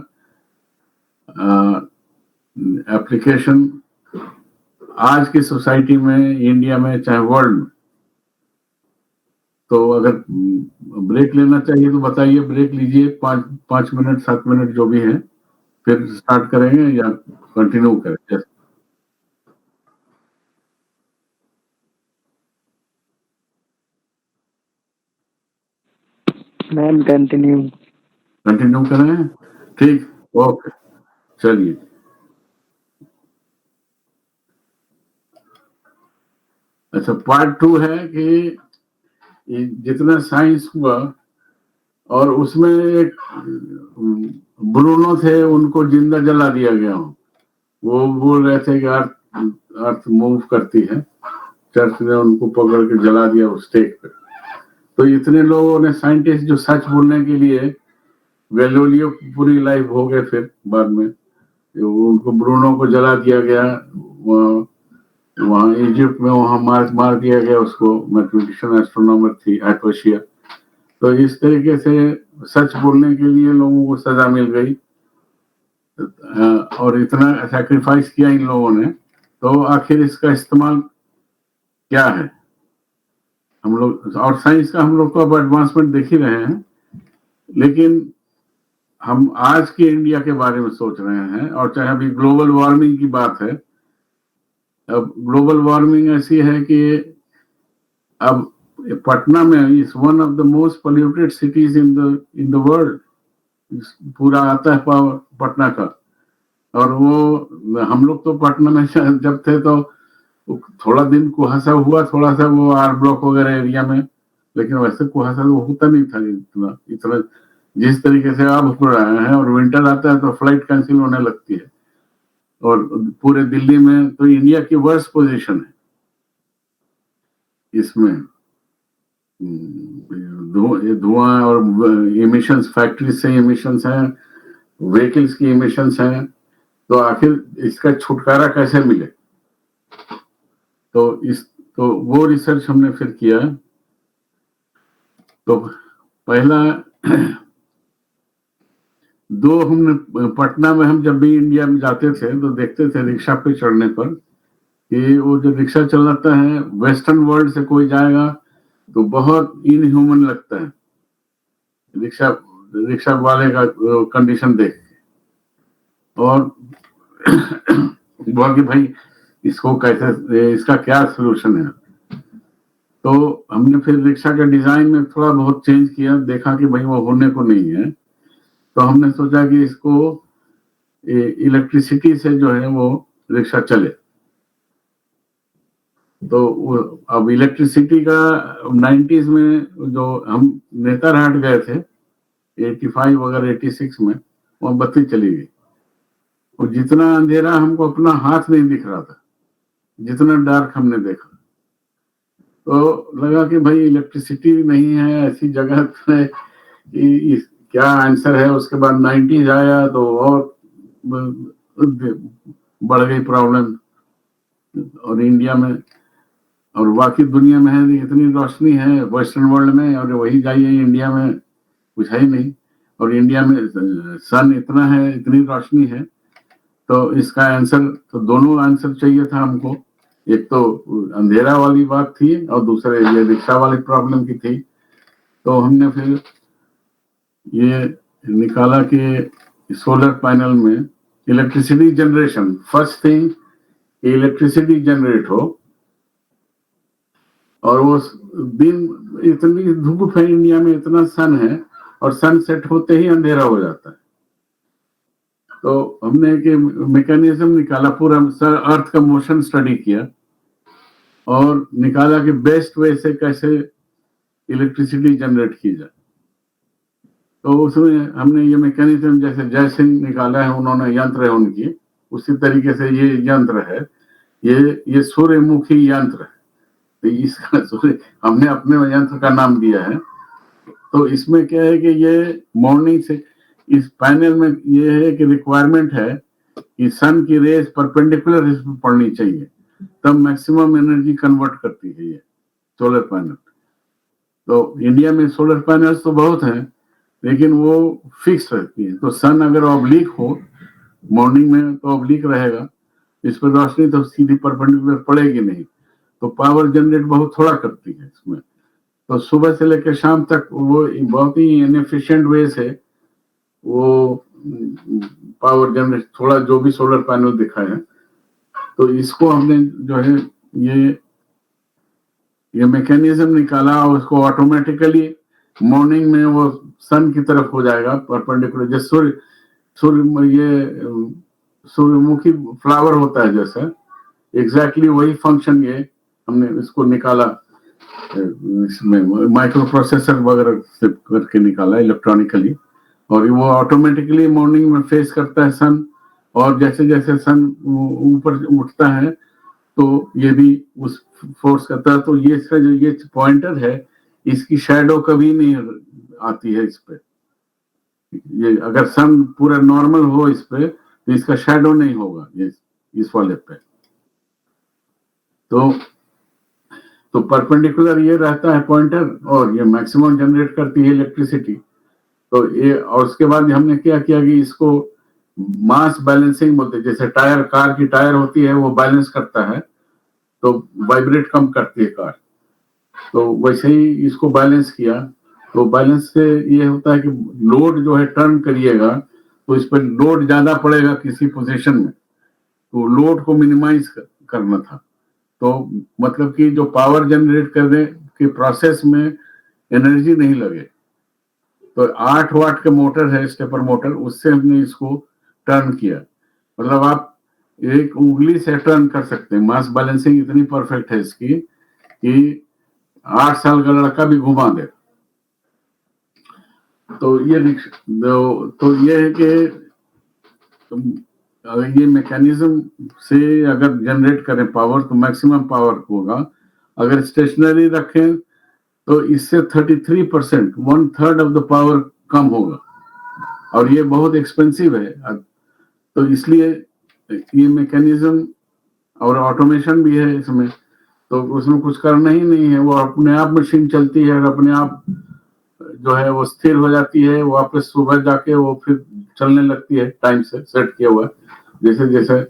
एप्लीकेशन आज की सोसाइटी में, इंडिया में, चाहे वर्ल्ड में। तो अगर ब्रेक लेना चाहिए तो बताइए, ब्रेक लीजिए 5 मिनट 7 मिनट जो भी है, फिर स्टार्ट करेंगे या कंटिन्यू करेंगे।
मैम कंटिन्यू
करें, ठीक, ओके, चलिए। अच्छा, पार्ट 2 है कि जितना साइंस हुआ, और उसमें एक ब्रूनो थे, उनको जिंदा जला दिया गया। वो बोल रहे थे कि अर्थ मूव करती है, चर्च ने उनको पकड़ के जला दिया उस स्टेक पे। तो इतने लोगों ने, साइंटिस्ट जो सच बोलने के लिए गैलीलियो पूरी लाइफ हो गए, फिर बाद में उनको ब्रूनो को जला दिया गया वहाँ इजिप्ट में, वहाँ मार दिया गया उसको, मैथमेटिशियन एस्ट्रोनॉमर थी हाइपरशिया। तो इस तरीके से सच बोलने के लिए लोगों को सजा मिल गई और इतना सैक्रिफाइस किया इन लोगों ने, तो आखिर इसका इस्तेमाल क्या है? हम लोग और साइंस का हम लोग को अब एडवांसमेंट देख ही रहे हैं, लेकिन हम आज के इंडिया के बारे में सोच रहे हैं। और चाहे अभी ग्लोबल वार्मिंग की बात है, अब ग्लोबल वार्मिंग ऐसी है कि अब पटना में is one of the most polluted cities in the world, पूरा आता है पटना का। और वो हम लोग तो पटना में जब थे तो थोड़ा दिन कुहासा हुआ, थोड़ा सा वो आर ब्लॉक वगैरह एरिया में, लेकिन वैसे कुहासा तो होता नहीं था इतना जिस तरीके से अब हो रहा है। और विंटर आता है तो फ्लाइट कैंसिल होने लगती है, और पूरे दिल्ली में तो इंडिया की वर्स्ट पोजीशन है इसमें। धुआं और इमिशंस, फैक्ट्री से इमिशंस हैं, व्हीकल्स की इमिशंस हैं, तो आखिर इसका छुटकारा कैसे मिले? तो वो रिसर्च हमने फिर किया। तो पहला हमने पटना में, हम जब भी इंडिया में जाते थे तो देखते थे रिक्शा पे चढ़ने पर कि वो जो रिक्शा चलाता है वेस्टर्न वर्ल्ड से कोई जाएगा तो बहुत इनह्यूमन लगता है रिक्शा वाले का कंडीशन देख के। और बोला कि भाई इसको कैसे, इसका क्या सोल्यूशन है? तो हमने फिर रिक्शा के डिजाइन में थोड़ा बहुत चेंज किया, देखा कि भाई वो होने को नहीं है। तो हमने सोचा कि इसको इलेक्ट्रिसिटी से जो है वो रिक्शा चले। तो अब इलेक्ट्रिसिटी का 90s में जो हम नेतारहाट गए थे 85 वगैरह 86 में, वहां बत्ती चली गई और जितना अंधेरा हमको अपना हाथ नहीं दिख रहा था, जितना डार्क हमने देखा। तो लगा कि भाई इलेक्ट्रिसिटी नहीं है ऐसी जगह पे, क्या आंसर है? उसके बाद 90s आया तो और बढ़ गई प्रॉब्लम, और इंडिया में और बाकी दुनिया में है इतनी रोशनी है वेस्टर्न वर्ल्ड में, और वही जाइए इंडिया में कुछ है ही नहीं। और इंडिया में सन इतना है, इतनी रोशनी है। तो इसका आंसर, तो दोनों आंसर चाहिए था हमको। एक तो अंधेरा वाली बात थी और दूसरे ये रिक्शा वाली प्रॉब्लम की थी। तो हमने फिर ये निकाला कि सोलर पैनल में electricity generation, first thing electricity generate हो, और वो दिन इतनी धूप है इंडिया में, इतना सन है, और सन सेट होते ही अंधेरा हो जाता है। तो हमने एक मैकेनिज्म निकाला, पूरा अर्थ का मोशन स्टडी किया और निकाला कि बेस्ट वे से कैसे इलेक्ट्रिसिटी जनरेट की जाए। तो उसमें हमने ये मैकेनिज्म, जैसे जय सिंह निकाला है उन्होंने, यंत्र है उनकी, उसी तरीके से ये यंत्र है, ये सूर्यमुखी यंत्र है। तो इसका हमने अपने यंत्र का नाम दिया है। तो इसमें क्या है कि ये मॉर्निंग से इस पैनल में ये है कि रिक्वायरमेंट है कि सन की रेस परपेंडिकुलर इस पर पड़नी चाहिए, तब मैक्सिमम एनर्जी कन्वर्ट करती है ये सोलर पैनल। तो इंडिया में सोलर पैनल्स तो बहुत हैं, लेकिन वो फिक्स रहती है। तो सन अगर ऑब्लिक हो मॉर्निंग में तो ऑब्लिक रहेगा, इस पर रोशनी तो सीधी परपेंडिकुलर पड़ेगी नहीं, तो पावर जनरेट बहुत थोड़ा करती है इसमें। तो सुबह से लेकर शाम तक वो बहुत ही इनएफिशिएंट वे से वो पावर जनरेट, थोड़ा जो भी सोलर पैनल दिखा है। तो इसको हमने जो है ये मैकेनिज्म निकाला और उसको ऑटोमेटिकली मॉर्निंग में वो सन की तरफ हो जाएगा परपेंडिकुलर, जैसे सूर्यमुखी फ्लावर होता है जैसा, एग्जैक्टली वही फंक्शन ये हमने इसको निकाला, इसमें माइक्रो प्रोसेसर वगैरह से करके निकाला इलेक्ट्रॉनिकली, और वो ऑटोमेटिकली मॉर्निंग में फेस करता है सन। और जैसे जैसे सन ऊपर उठता है तो ये भी उस फोर्स करता है। तो ये इसका जो ये पॉइंटर है, इसकी शैडो कभी नहीं आती है इस पे। ये अगर सन पूरा नॉर्मल हो इस पे तो इसका शैडो नहीं होगा ये इस वाले पे। तो परपेंडिकुलर ये रहता है पॉइंटर और ये मैक्सिमम जनरेट करती है इलेक्ट्रिसिटी। तो ये और उसके बाद हमने क्या किया कि इसको मास बैलेंसिंग बोलते हैं। जैसे टायर, कार की टायर होती है वो बैलेंस करता है तो वाइब्रेट कम करती है कार, तो वैसे ही इसको बैलेंस किया। तो बैलेंस से ये होता है कि लोड जो है टर्न करिएगा तो इस पर लोड ज्यादा पड़ेगा किसी पोजीशन में, तो लोड को मिनिमाइज करना था। तो मतलब कि जो पावर जनरेट करने के प्रोसेस में एनर्जी नहीं लगे। तो 8 वाट का मोटर है, स्टेपर मोटर, उससे हमने इसको टर्न किया। मतलब आप एक उंगली से टर्न कर सकते हैं। मास बैलेंसिंग इतनी परफेक्ट है इसकी कि 8 साल का लड़का भी घुमा दे। तो ये है कि ये मैकेनिज्म से अगर जनरेट करें पावर तो मैक्सिमम पावर होगा। अगर स्टेशनरी रखें तो इससे 33%, 1/3 ऑफ द पावर कम होगा और ये बहुत एक्सपेंसिव है। तो इसलिए ये मैकेनिज्म और ऑटोमेशन भी है इसमें, तो उसमें कुछ करना ही नहीं है। वो अपने आप मशीन चलती है और अपने आप जो है वो स्थिर हो जाती है, वापस सुबह जाके वो फिर चलने लगती है टाइम से सेट किया हुआ जैसे जैसे।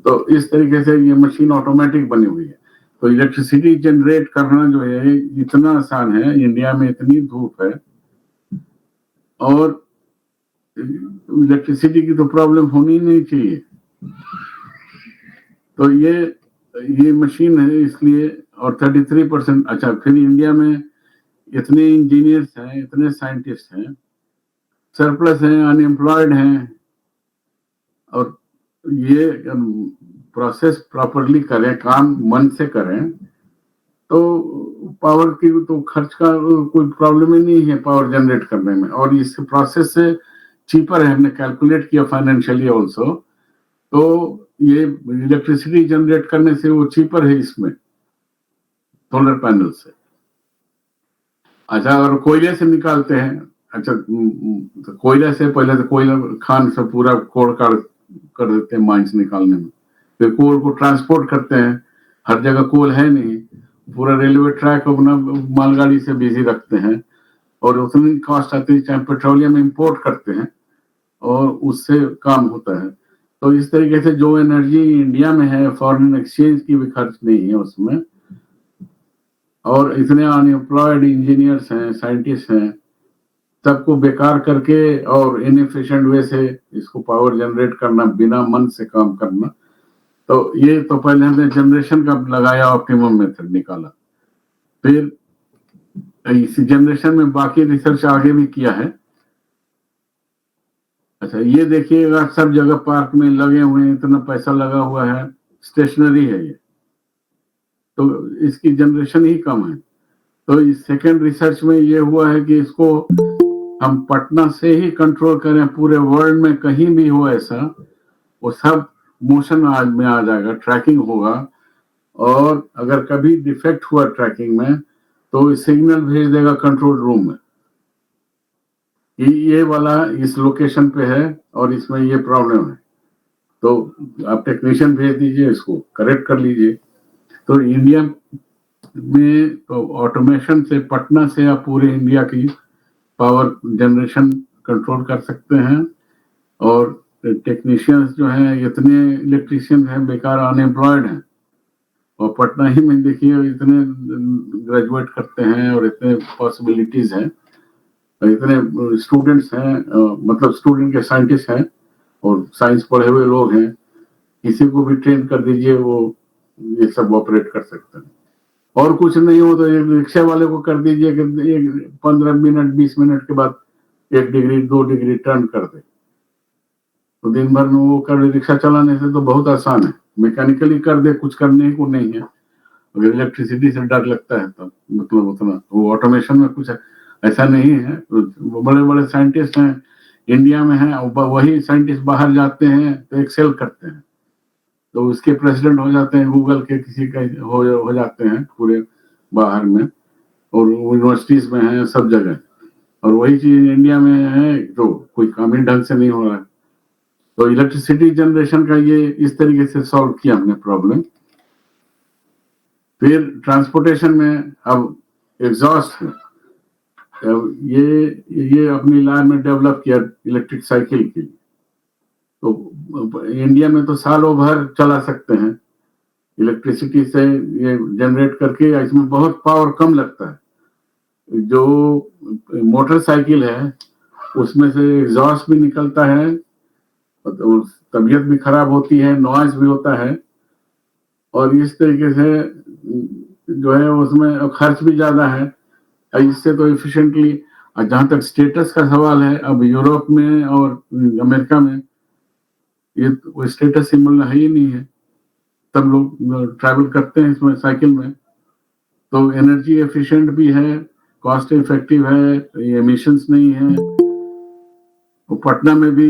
तो इस तरीके से ये मशीन ऑटोमेटिक बनी हुई है। तो इलेक्ट्रिसिटी जनरेट करना जो है इतना आसान है, इंडिया में इतनी धूप है और इलेक्ट्रिसिटी की तो प्रॉब्लम होनी नहीं चाहिए। तो ये मशीन है इसलिए। और 33%। अच्छा, फिर इंडिया में इतने इंजीनियर्स हैं, इतने साइंटिस्ट हैं, सरप्लस हैं, अनएम्प्लॉयड हैं, और ये प्रोसेस प्रॉपरली करें, काम मन से करें तो पावर की तो खर्च का कोई प्रॉब्लम ही नहीं है पावर जनरेट करने में। और इस प्रोसेस से चीपर है, हमने कैलकुलेट किया फाइनेंशियली ऑल्सो। तो ये इलेक्ट्रिसिटी जनरेट करने से वो चीपर है इसमें सोलर पैनल से। अच्छा, और कोयले से निकालते हैं। अच्छा, तो कोयले से पहले तो कोयला खान से पूरा कोड़ कर देते हैं माइंस निकालने में, फिर कोल को ट्रांसपोर्ट करते हैं। हर जगह कोल है नहीं, पूरा रेलवे ट्रैक अपना मालगाड़ी से बिजी रखते हैं और उतनी कॉस्ट आती है। चाहे पेट्रोलियम इंपोर्ट करते हैं और उससे काम होता है। तो इस तरीके से जो एनर्जी इंडिया में है, फॉरेन एक्सचेंज की भी खर्च नहीं है उसमें। और इतने अनएम्प्लॉयड इंजीनियर्स हैं, साइंटिस्ट हैं, सबको बेकार करके और इनएफिशिएंट वे से इसको पावर जनरेट करना, बिना मन से काम करना। तो ये तो पहले हमने जनरेशन का लगाया, ऑप्टिमम मेथड निकाला। फिर इस जनरेशन में बाकी रिसर्च आगे भी किया है। अच्छा, ये देखिएगा सब जगह पार्क में लगे हुए हैं, इतना पैसा लगा हुआ है, स्टेशनरी है ये, तो इसकी जनरेशन ही कम है। तो इस सेकेंड रिसर्च में ये हुआ है कि इसको हम पटना से ही कंट्रोल करें, पूरे वर्ल्ड में कहीं भी हो ऐसा, वो सब मोशन आज में आ जाएगा, ट्रैकिंग होगा। और अगर कभी डिफेक्ट हुआ ट्रैकिंग में तो सिग्नल भेज देगा कंट्रोल रूम में कि ये वाला इस लोकेशन पे है और इसमें ये प्रॉब्लम है, तो आप टेक्नीशियन भेज दीजिए, इसको करेक्ट कर लीजिए। तो इंडिया में तो ऑटोमेशन से पटना से आप पूरे इंडिया की पावर जनरेशन कंट्रोल कर सकते हैं। और टेक्नीशियंस जो हैं, इतने इलेक्ट्रिशियन हैं बेकार अनएम्प्लॉयड हैं, और पटना ही में देखिए इतने ग्रेजुएट करते हैं और इतने पॉसिबिलिटीज हैं, इतने स्टूडेंट्स हैं, मतलब स्टूडेंट के साइंटिस्ट हैं और साइंस पढ़े हुए लोग हैं। किसी को भी ट्रेन कर दीजिए, वो ये सब ऑपरेट कर सकते हैं। और कुछ नहीं हो तो एक रिक्शा वाले को कर दीजिए कि 15 मिनट 20 मिनट के बाद 1 डिग्री 2 डिग्री टर्न कर दे, तो दिन भर में वो कर। रिक्शा चलाने से तो बहुत आसान है, मैकेनिकली कर दे, कुछ करने को नहीं है। अगर इलेक्ट्रिसिटी से डर लगता है तो मतलब उतना वो ऑटोमेशन में कुछ ऐसा नहीं है। तो बड़े बड़े साइंटिस्ट हैं इंडिया में हैं, वही साइंटिस्ट बाहर जाते हैं तो एक्सेल करते हैं, तो उसके प्रेसिडेंट हो जाते हैं, गूगल के किसी का हो जाते हैं पूरे बाहर में, और यूनिवर्सिटीज में हैं सब जगह। और वही चीज इंडिया में है तो कोई काम ही ढंग से नहीं हो रहा है। तो इलेक्ट्रिसिटी जनरेशन का ये इस तरीके से सॉल्व किया हमने प्रॉब्लम। फिर ट्रांसपोर्टेशन में अब एग्जॉस्ट ये अपनी लाइन में डेवलप किया इलेक्ट्रिक साइकिल के लिए। तो इंडिया में तो सालों भर चला सकते हैं इलेक्ट्रिसिटी से ये जनरेट करके, इसमें बहुत पावर कम लगता है। जो मोटरसाइकिल है उसमें से एग्जॉस्ट भी निकलता है, तो तबीयत भी खराब होती है, नॉइज भी होता है, और इस तरीके से जो है उसमें खर्च भी ज्यादा है। इससे तो एफिशिएंटली, जहां तक स्टेटस का सवाल है, अब यूरोप में और अमेरिका में ये वो स्टेटस सिंबल है ही नहीं है। सब लोग ट्रैवल करते हैं इसमें साइकिल में, तो एनर्जी एफिशिएंट भी है, कॉस्ट इफेक्टिव है, एमिशंस नहीं है। तो पटना में भी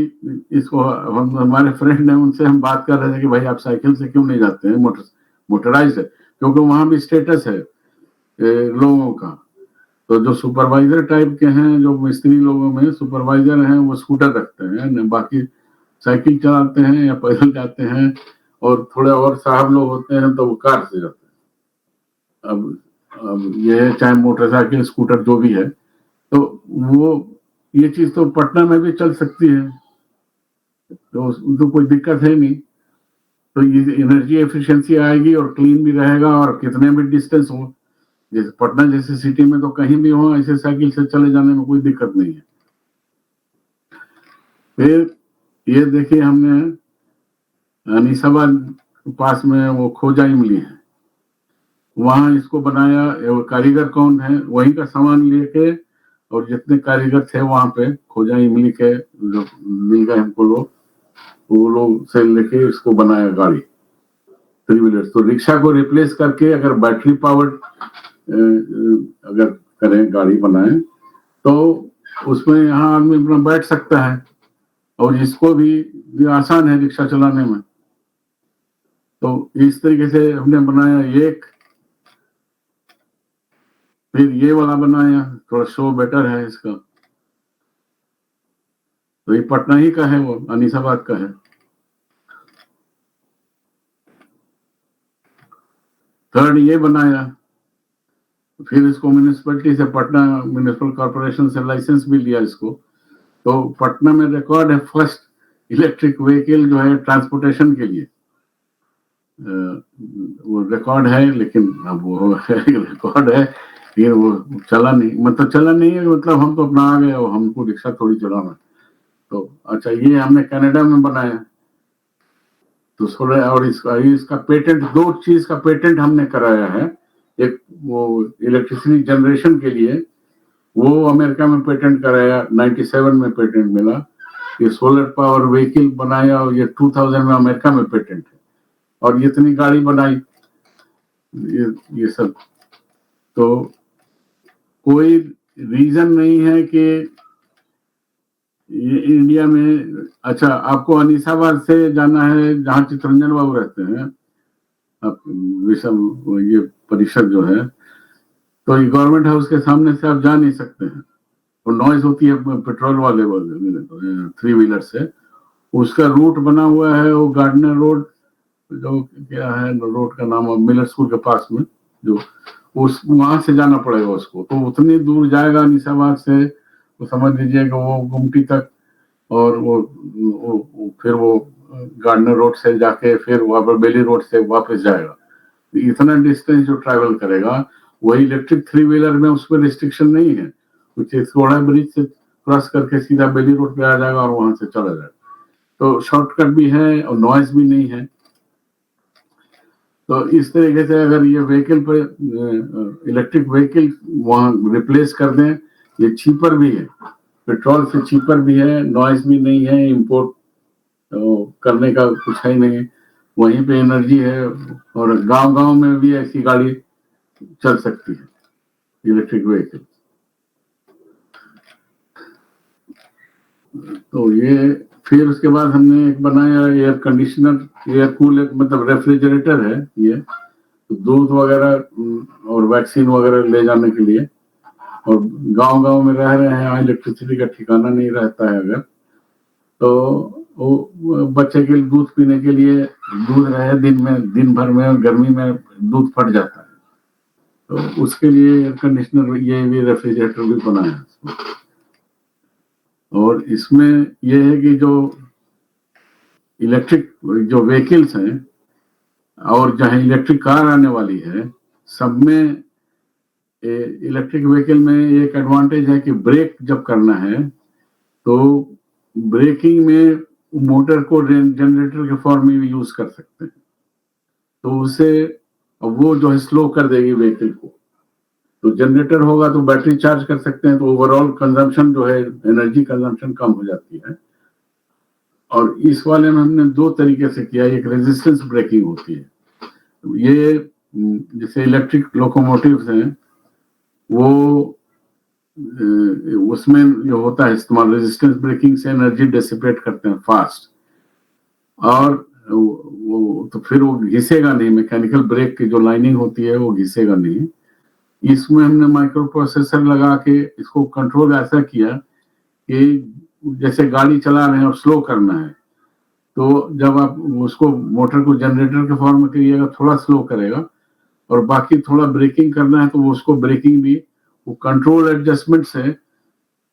इसको हमारे फ्रेंड है, उनसे हम बात कर रहे थे कि भाई आप साइकिल से क्यों नहीं जाते हैं, मोटराइज है, क्योंकि वहां भी स्टेटस है लोगों का। तो जो सुपरवाइजर टाइप के हैं, जो मिस्त्री लोगों में सुपरवाइजर हैं, वो स्कूटर रखते हैं, बाकी साइकिल चलाते हैं या पैदल जाते हैं, और थोड़े और साहब लोग होते हैं तो वो कार से जाते हैं। अब ये चाहे मोटरसाइकिल स्कूटर जो भी है, तो वो ये चीज तो पटना में भी चल सकती है, तो कोई दिक्कत है नहीं। तो ये एनर्जी एफिशिएंसी आएगी और क्लीन भी रहेगा, और कितने भी डिस्टेंस हो, जैसे पटना जैसे सिटी में तो कहीं भी हो ऐसे साइकिल से चले जाने में कोई दिक्कत नहीं है। फिर ये देखिए हमने अनीसाबाद पास में वो खोजा इमली है, वहां इसको बनाया। वो कारीगर कौन है, वहीं का सामान लेके, और जितने कारीगर थे वहां पे खोजा इमली के जो मिल गए हमको लोग, वो लोग से लेके इसको बनाया गाड़ी, 3 व्हीलर। तो रिक्शा को रिप्लेस करके अगर बैटरी पावर्ड अगर करें, गाड़ी बनाएं, तो उसमें यहाँ आदमी अपना बैठ सकता है, और इसको भी आसान है रिक्शा चलाने में। तो इस तरीके से हमने बनाया एक। फिर ये वाला बनाया, थोड़ा शो बेटर है इसका। तो ये पटना ही का है, वो अनीसाबाद का है। थर्ड ये बनाया। फिर इसको म्यूनिसिपैलिटी से, पटना म्यूनिसिपल कॉर्पोरेशन से लाइसेंस भी लिया इसको। तो पटना में रिकॉर्ड है फर्स्ट इलेक्ट्रिक व्हीकल जो है ट्रांसपोर्टेशन के लिए, वो रिकॉर्ड है। लेकिन अब वो रिकॉर्ड है, ये वो चला नहीं, मतलब चला नहीं है, मतलब हम तो अपना आ गए और हमको रिक्शा थोड़ी चलाना। तो अच्छा, ये हमने कनाडा में बनाया। तो और इसका पेटेंट, 2 चीज का पेटेंट हमने कराया है। एक वो इलेक्ट्रिसिटी जनरेशन के लिए, वो अमेरिका में पेटेंट कराया, 97 में पेटेंट मिला। ये सोलर पावर व्हीकल बनाया, और ये 2000 में अमेरिका में पेटेंट है। और इतनी गाड़ी बनाई, ये सब। तो कोई रीजन नहीं है कि इंडिया में, अच्छा आपको अनीसाबाद से जाना है जहाँ चितरंजन बाबू रहते हैं, विषम ये परिषद जो है, तो ये गवर्नमेंट हाउस के सामने से आप जा नहीं सकते हैं, और नॉइज होती है पेट्रोल वाले 3 व्हीलर से। उसका रूट बना हुआ है वो गार्डनर रोड, जो क्या है रोड का नाम, मिलर स्कूल के पास में, जो उस वहां से जाना पड़ेगा उसको। तो उतनी दूर जाएगा अनीसाबाद से, तो समझ लीजिएगा वो गुमटी तक, और वो फिर वो गार्डनर रोड से जाके फिर वहां पर बेली रोड से वापस जाएगा। इतना डिस्टेंस जो ट्रैवल करेगा, वही इलेक्ट्रिक 3 व्हीलर में उस पर रिस्ट्रिक्शन नहीं है, कुछ थोड़ा ब्रिज से क्रॉस करके सीधा बेली रोड पे आ जाएगा और वहां से चला जाएगा। तो शॉर्टकट भी है और नॉइज भी नहीं है। तो इस तरीके से अगर ये व्हीकल पर इलेक्ट्रिक व्हीकल वहां रिप्लेस कर दें, ये चीपर भी है, पेट्रोल से चीपर भी है, नॉइज भी नहीं है, इंपोर्ट करने का कुछ है नहीं, वहीं पे एनर्जी है, और गांव-गांव में भी ऐसी गाड़ी चल सकती है इलेक्ट्रिक व्हीकल। तो ये फिर उसके बाद हमने एक बनाया एयर कंडीशनर, एयर कूलर, मतलब रेफ्रिजरेटर है ये, दूध वगैरह और वैक्सीन वगैरह ले जाने के लिए। और गांव-गांव में रह रहे हैं, इलेक्ट्रिसिटी का ठिकाना नहीं रहता है अगर, तो वो बच्चे के दूध पीने के लिए दूध रहे दिन भर में, और गर्मी में दूध फट जाता है, तो उसके लिए एयर कंडीशनर, ये भी रेफ्रिजरेटर भी बना है। और इसमें ये है कि जो इलेक्ट्रिक जो व्हीकल्स हैं और जहाँ इलेक्ट्रिक कार आने वाली है, सब में इलेक्ट्रिक व्हीकल में एक एडवांटेज है कि ब्रेक जब करना है तो ब्रेकिंग में मोटर को जनरेटर के फॉर्म में भी यूज कर सकते हैं, तो उससे वो जो है स्लो कर देगी व्हीकल को। तो जनरेटर होगा तो बैटरी चार्ज कर सकते हैं, तो ओवरऑल कंजम्पशन जो है, एनर्जी कंजम्पशन कम हो जाती है। और इस वाले में हमने दो तरीके से किया, एक रेजिस्टेंस ब्रेकिंग होती है, ये जैसे इलेक्ट्रिक लोकोमोटिव्स हैं वो उसमें जो होता है इस्तेमाल, रेजिस्टेंस ब्रेकिंग से एनर्जी डिसिपेट करते हैं फास्ट, और वो तो फिर वो घिसेगा नहीं, मैकेनिकल ब्रेक की जो लाइनिंग होती है वो घिसेगा नहीं। इसमें हमने माइक्रो प्रोसेसर लगा के इसको कंट्रोल ऐसा किया कि जैसे गाड़ी चला रहे हैं और स्लो करना है, तो जब आप उसको मोटर को जनरेटर के फॉर्म में करिएगा थोड़ा स्लो करेगा, और बाकी थोड़ा ब्रेकिंग करना है तो वो उसको ब्रेकिंग भी वो कंट्रोल एडजस्टमेंट से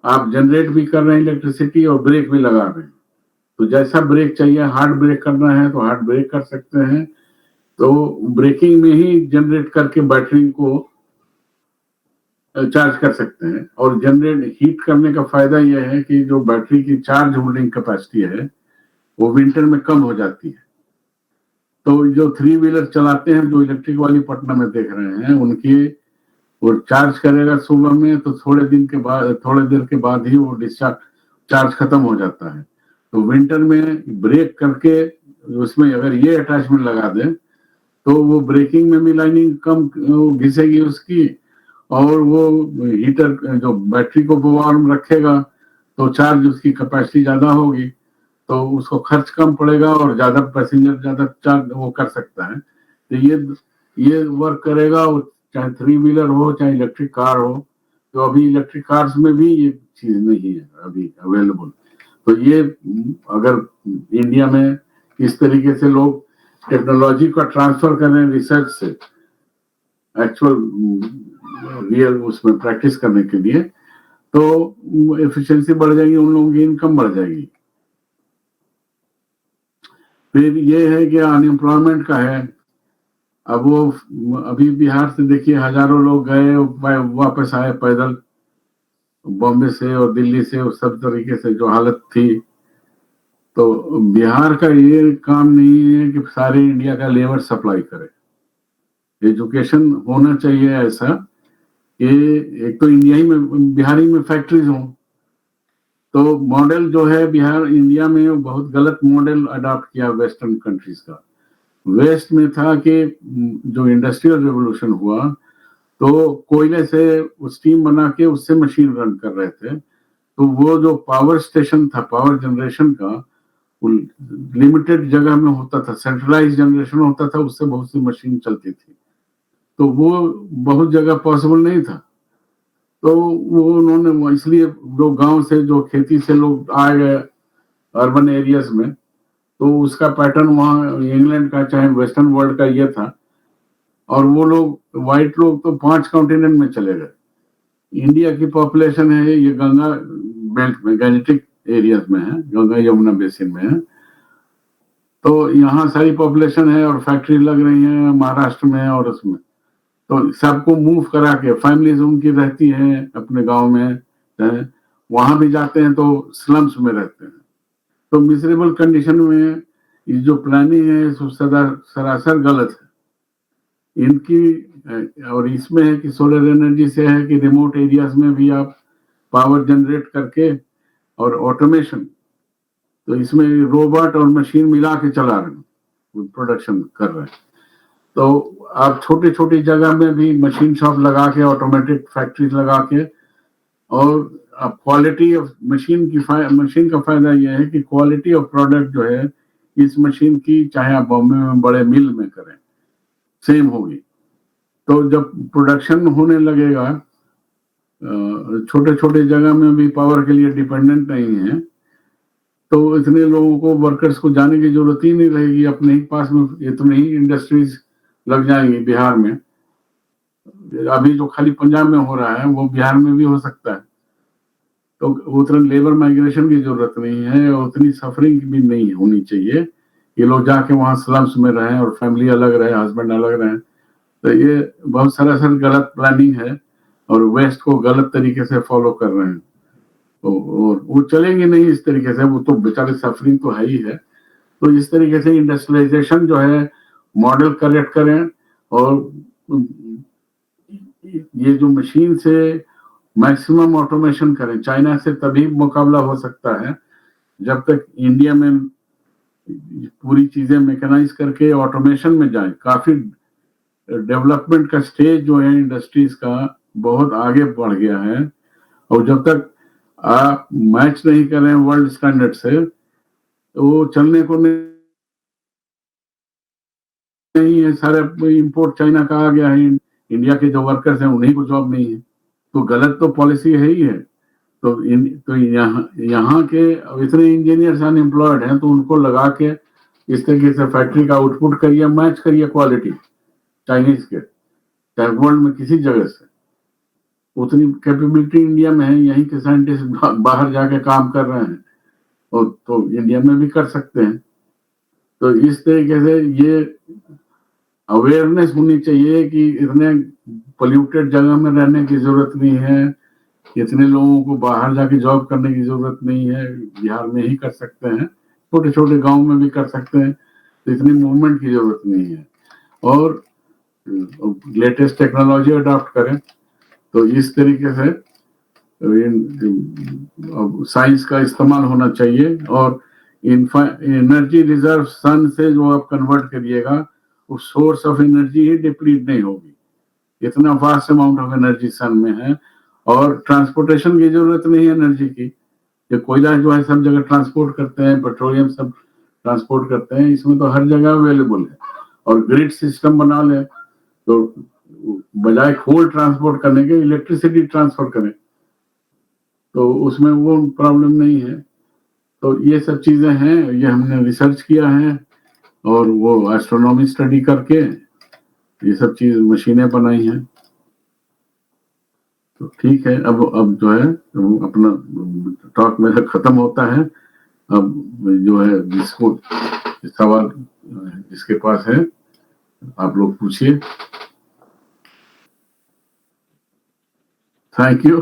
आप जनरेट भी कर रहे हैं इलेक्ट्रिसिटी और ब्रेक भी लगा रहे हैं। तो जैसा ब्रेक चाहिए, हार्ड ब्रेक करना है तो हार्ड ब्रेक कर सकते हैं, तो ब्रेकिंग में ही जनरेट करके बैटरी को चार्ज कर सकते हैं। और जनरेट हीट करने का फायदा यह है कि जो बैटरी की चार्ज होल्डिंग कैपेसिटी है वो विंटर में कम हो जाती है। तो जो 3 व्हीलर चलाते हैं, जो इलेक्ट्रिक वाली पटना में देख रहे हैं, उनकी वो चार्ज करेगा सुबह में तो थोड़े देर के बाद ही वो चार्ज खत्म हो जाता है। तो विंटर में ब्रेक करके उसमें अगर ये अटैचमेंट लगा दें तो वो ब्रेकिंग में भी लाइनिंग कम घिसेगी उसकी, और वो हीटर जो बैटरी को वार्म रखेगा तो चार्ज उसकी कैपेसिटी ज्यादा होगी, तो उसको खर्च कम पड़ेगा और ज्यादा पैसेंजर ज्यादा चार्ज वो कर सकता है। तो ये वर्क करेगा, चाहे 3 व्हीलर हो चाहे इलेक्ट्रिक कार हो। तो अभी इलेक्ट्रिक कार्स में भी ये चीज नहीं है अभी अवेलेबल। तो ये अगर इंडिया में इस तरीके से लोग टेक्नोलॉजी का ट्रांसफर करें रिसर्च से एक्चुअल रियल उसमें प्रैक्टिस करने के लिए, तो एफिशिएंसी बढ़ जाएगी, उन लोगों की इनकम बढ़ जाएगी। फिर ये है कि अनएम्प्लॉयमेंट का है। अब वो अभी बिहार से देखिए हजारों लोग गए वापस आए पैदल, बॉम्बे से और दिल्ली से, और सब तरीके से जो हालत थी। तो बिहार का ये काम नहीं है कि सारे इंडिया का लेबर सप्लाई करे। एजुकेशन होना चाहिए ऐसा कि एक तो बिहारी में फैक्ट्रीज हों। तो मॉडल जो है बिहार इंडिया में बहुत गलत मॉडल अडॉप्ट किया वेस्टर्न कंट्रीज का। वेस्ट में था कि जो इंडस्ट्रियल रेवोल्यूशन हुआ तो कोयले से स्टीम बना के उससे मशीन रन कर रहे थे, तो वो जो पावर स्टेशन था पावर जनरेशन का लिमिटेड जगह में होता था, सेंट्रलाइज जनरेशन होता था, उससे बहुत सी मशीन चलती थी, तो वो बहुत जगह पॉसिबल नहीं था। तो वो उन्होंने इसलिए जो गांव से जो खेती से लोग आ गए अर्बन एरियाज में, तो उसका पैटर्न वहाँ इंग्लैंड का चाहे वेस्टर्न वर्ल्ड का ये था। और वो लोग व्हाइट लोग तो 5 कॉन्टिनेंट में चले गए। इंडिया की पॉपुलेशन है ये गंगा बेल्ट में, गैनेटिक एरियाज में है, गंगा यमुना बेसिन में है, तो यहाँ सारी पॉपुलेशन है और फैक्ट्री लग रही है महाराष्ट्र में और उसमें। तो सबको मूव करा के फैमिलीज उनकी रहती हैं अपने गांव में, वहां भी जाते हैं तो स्लम्स में रहते हैं। तो मिजरेबल कंडीशन में ये जो प्लानिंग है सरासर गलत है इनकी। और इसमें है कि सोलर एनर्जी से है कि रिमोट एरियाज में भी आप पावर जनरेट करके, और ऑटोमेशन, तो इसमें रोबोट और मशीन मिला के चला रहे हैं, प्रोडक्शन कर रहे हैं। तो आप छोटी छोटी जगह में भी मशीन शॉप लगा के, ऑटोमेटिक फैक्ट्रीज लगा के, और अब क्वालिटी ऑफ मशीन का फायदा यह है कि क्वालिटी ऑफ प्रोडक्ट जो है इस मशीन की, चाहे आप बॉम्बे में बड़े मिल में करें, सेम होगी। तो जब प्रोडक्शन होने लगेगा छोटे छोटे जगह में भी पावर के लिए डिपेंडेंट नहीं है, तो इतने लोगों को, वर्कर्स को जाने की जरूरत ही नहीं रहेगी। अपने ही पास में इतने ही इंडस्ट्रीज लग जाएंगी बिहार में। अभी जो खाली पंजाब में हो रहा है वो बिहार में भी हो सकता है। तो उतना लेबर माइग्रेशन की जरूरत नहीं है और उतनी सफरिंग भी नहीं होनी चाहिए। ये लोग जाके वहां स्लम्स में रहें और फैमिली अलग रहे, हस्बैंड अलग रहे। तो ये बहुत सरासर गलत प्लानिंग है और वेस्ट को गलत तरीके से फॉलो कर रहे हैं। तो और वो चलेंगे नहीं इस तरीके से, वो तो बेचारे सफरिंग तो है ही है। तो इस तरीके से इंडस्ट्रियलाइजेशन जो है मॉडल करेक्ट करें और ये जो मशीन से मैक्सिमम ऑटोमेशन करें। चाइना से तभी मुकाबला हो सकता है जब तक इंडिया में पूरी चीजें मैकेनाइज करके ऑटोमेशन में जाए। काफी डेवलपमेंट का स्टेज जो है इंडस्ट्रीज का बहुत आगे बढ़ गया है, और जब तक आप मैच नहीं करें वर्ल्ड स्टैंडर्ड से तो वो चलने को नहीं है। सारे इंपोर्ट चाइना का आ गया है, इंडिया के जो वर्कर्स हैं उन्हीं को जॉब नहीं है। तो गलत तो पॉलिसी है ही है। तो यहाँ के इतने इंजीनियर्स अनएम्प्लॉयड हैं, तो उनको लगा के इस तरीके से फैक्ट्री का आउटपुट करिए, मैच करिए क्वालिटी चाइनीज के, चाहे वर्ल्ड में किसी जगह से। उतनी कैपेबिलिटी इंडिया में है, यहीं के साइंटिस्ट बाहर जाके काम कर रहे हैं और तो इंडिया में भी कर सकते हैं। तो इस तरीके से ये अवेयरनेस होनी चाहिए कि इतने पोल्यूटेड जगह में रहने की जरूरत नहीं है, इतने लोगों को बाहर जाके जॉब करने की जरूरत नहीं है, बिहार में ही कर सकते हैं, छोटे छोटे गांव में भी कर सकते हैं। तो इतनी मूवमेंट की जरूरत नहीं है और लेटेस्ट टेक्नोलॉजी अडॉप्ट करें। तो इस तरीके से साइंस का इस्तेमाल होना चाहिए और एनर्जी रिजर्व सन से जो आप कन्वर्ट करिएगा वो सोर्स ऑफ एनर्जी ही डिप्लीट नहीं होगी। इतना vast amount of energy sun में है और ट्रांसपोर्टेशन की जरूरत नहीं है एनर्जी की। ये कोयला जो है सब जगह ट्रांसपोर्ट करते हैं, पेट्रोलियम सब ट्रांसपोर्ट करते हैं, इसमें तो हर जगह अवेलेबल है। और ग्रिड सिस्टम बना ले तो बजाय कोल ट्रांसपोर्ट करने के इलेक्ट्रिसिटी ट्रांसफर करें, तो उसमें वो प्रॉब्लम नहीं है। तो ये सब चीजें हैं, ये हमने रिसर्च किया है और वो एस्ट्रोनॉमी स्टडी करके ये सब चीज मशीनें बनाई हैं। तो ठीक है, अब जो है अपना टॉक मेरा खत्म होता है। अब जो है जिसको सवाल जिसके पास है आप लोग पूछिए। Thank you.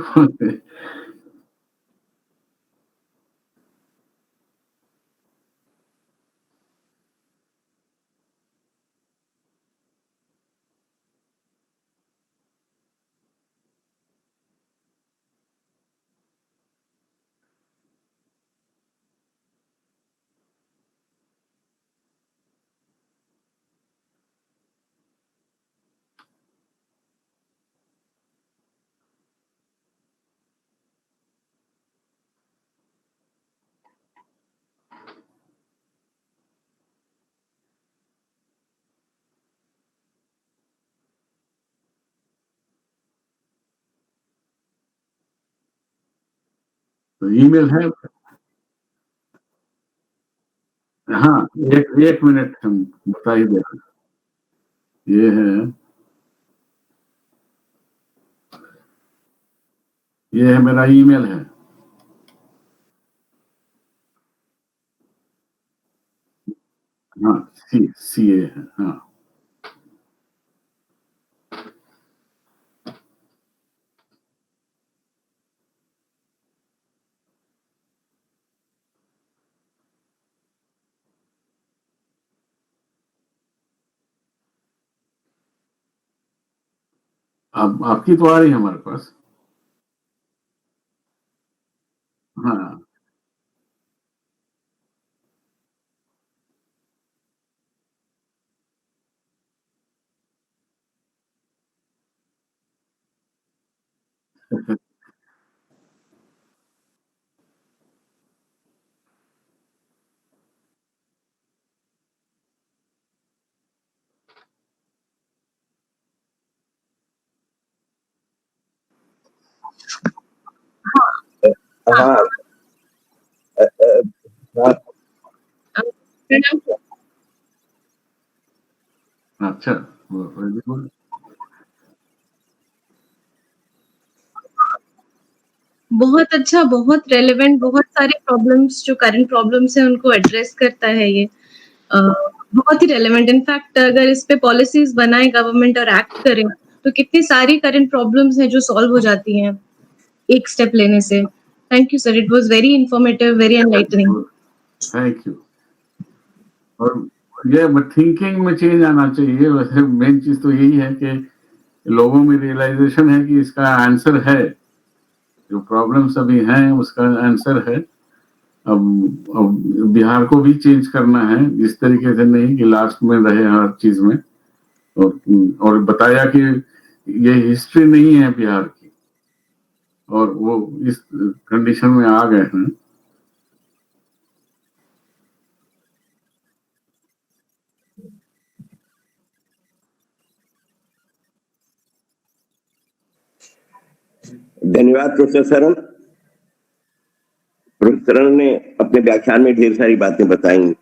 तो ईमेल है। हाँ, एक मिनट हम बता ही दे। ये है, ये है मेरा ईमेल है। हाँ, सी ए है। हाँ, अब आपकी तो आ रही है हमारे पास। हाँ,
हाँ हाँ
प्रणाम सर।
अच्छा, वेरी गुड।
बहुत अच्छा, बहुत रेलेवेंट, बहुत सारे प्रॉब्लम्स जो करंट प्रॉब्लम्स हैं उनको एड्रेस करता है ये। बहुत ही रेलेवेंट, इनफैक्ट अगर इस पे पॉलिसीज बनाए गवर्नमेंट और एक्ट करे तो कितनी सारी करंट प्रॉब्लम्स हैं जो सॉल्व हो जाती हैं एक स्टेप लेने से। Thank you sir, it was very informative, very enlightening.
Thank you. और ये थिंकिंग में चेंज आना चाहिए। वैसे मेन चीज तो यही है कि लोगों में रियलाइजेशन है कि इसका आंसर है, जो प्रॉब्लम्स अभी हैं उसका आंसर है। अब बिहार को भी चेंज करना है, इस तरीके से नहीं कि लास्ट में रहे हर चीज में। और बताया कि ये हिस्ट्री नहीं है बिहार की, और वो इस कंडीशन में आ गए हैं।
धन्यवाद प्रोफेसर सरन। प्रोफेसर सरन ने अपने व्याख्यान में ढेर सारी बातें बताई।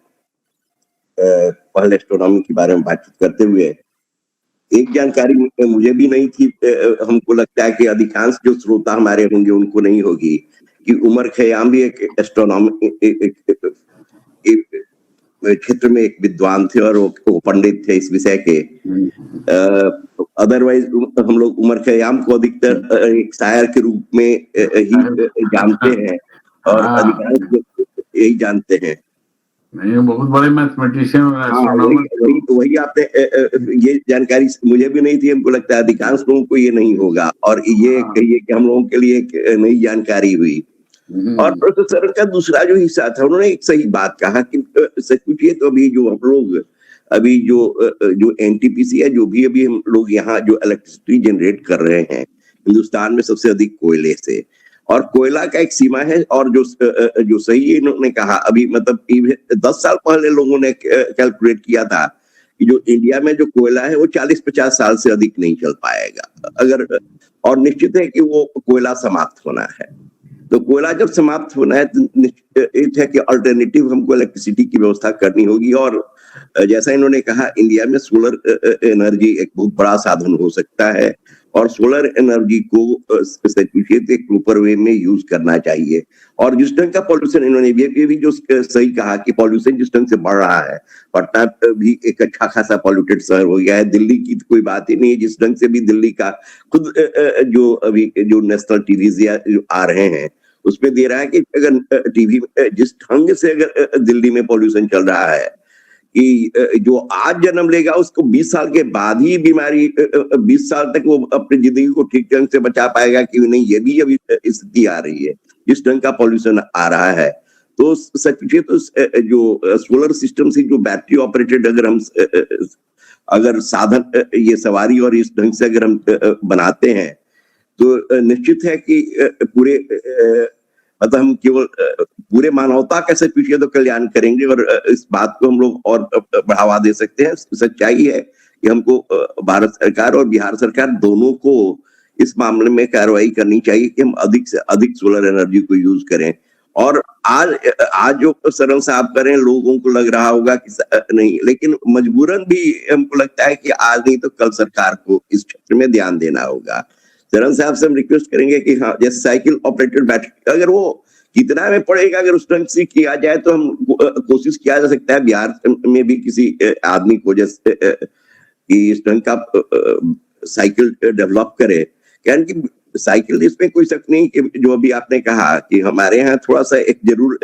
पहले एस्ट्रोनॉमी के बारे में बातचीत करते हुए एक जानकारी मुझे भी नहीं थी, हमको लगता है कि अधिकांश जो श्रोता हमारे होंगे उनको नहीं होगी, कि उमर खयाम भी एक एस्ट्रोनॉमी क्षेत्र में एक विद्वान थे और वो पंडित थे इस विषय के। अदरवाइज हम लोग उमर खयाम को अधिकतर एक शायर के रूप में ही जानते हैं, और अधिकांश लोग यही जानते हैं।
नहीं, बहुत बड़े मैथमेटिशियन और एस्ट्रोनॉमर।
वही आपने ये जानकारी मुझे भी नहीं थी, हमको लगता है अधिकांश लोगों को ये नहीं होगा, और ये कहिए कि हम लोगों के लिए एक नई जानकारी हुई। और प्रोफेसर का दूसरा जो हिस्सा था, उन्होंने एक सही बात कहा कि सच पूछिए तो अभी जो हम लोग अभी जो एनटीपीसी है, जो भी अभी हम लोग यहाँ जो इलेक्ट्रिसिटी जनरेट कर रहे हैं हिंदुस्तान में सबसे अधिक कोयले से, और कोयला का एक सीमा है। और जो सही इन्होंने कहा, अभी मतलब 10 साल पहले लोगों ने कैलकुलेट किया था कि जो इंडिया में जो कोयला है वो 40-50 साल से अधिक नहीं चल पाएगा अगर, और निश्चित है कि वो कोयला समाप्त होना है। तो कोयला जब समाप्त होना है तो निश्चित है कि अल्टरनेटिव हमको इलेक्ट्रिसिटी की व्यवस्था करनी होगी। और जैसा इन्होंने कहा, इंडिया में सोलर एनर्जी एक बहुत बड़ा साधन हो सकता है, और सोलर एनर्जी को एक प्रॉपर वे में यूज करना चाहिए। और जिस ढंग का पॉल्यूशन, इन्होंने ये भी जो सही कहा कि पॉल्यूशन जिस ढंग से बढ़ रहा है, पटना भी एक अच्छा खासा पॉल्यूटेड शहर हो गया है। दिल्ली की कोई बात ही नहीं है, जिस ढंग से भी दिल्ली का खुद जो अभी जो नेशनल टीवी जो आ रहे हैं उसमें दे रहा है कि अगर टीवी जिस ढंग से अगर दिल्ली में पॉल्यूशन चल रहा है कि जो आज जन्म लेगा उसको 20 साल के बाद ही बीमारी, 20 साल तक वो अपनी जिंदगी को ठीक ढंग से बचा पाएगा कि नहीं, ये भी अभी स्थिति आ रही है जिस ढंग का पॉल्यूशन आ रहा है। तो सच पूछिए तो जो सोलर सिस्टम से जो बैटरी ऑपरेटेड अगर साधन ये सवारी और इस ढंग से अगर हम बनाते हैं तो निश्चित है कि पूरे मतलब हम केवल पूरे मानवता का सच पूछिए तो कल्याण करेंगे, और इस बात को हम लोग और बढ़ावा दे सकते हैं। सच्चाई है कि हमको भारत सरकार और बिहार सरकार दोनों को इस मामले में कार्रवाई करनी चाहिए कि हम अधिक से अधिक सोलर एनर्जी को यूज करें। और आज जो सरल साहब करें, लोगों को लग रहा होगा कि नहीं, लेकिन मजबूरन भी हमको लगता है कि आज नहीं तो कल सरकार को इस क्षेत्र में ध्यान देना होगा। सरन साहब से हम रिक्वेस्ट करेंगे कि हाँ, जैसे साइकिल ऑपरेटेड बैटरी अगर वो कितना में पड़ेगा, अगर उस ढंग से किया जाए तो हम कोशिश किया जा सकता है बिहार में भी किसी आदमी को जैसे कि इस ढंग का साइकिल डेवलप करे। क्या कि साइकिल, इसमें कोई शक नहीं कि जो अभी आपने कहा कि हमारे यहाँ थोड़ा सा एक जरूर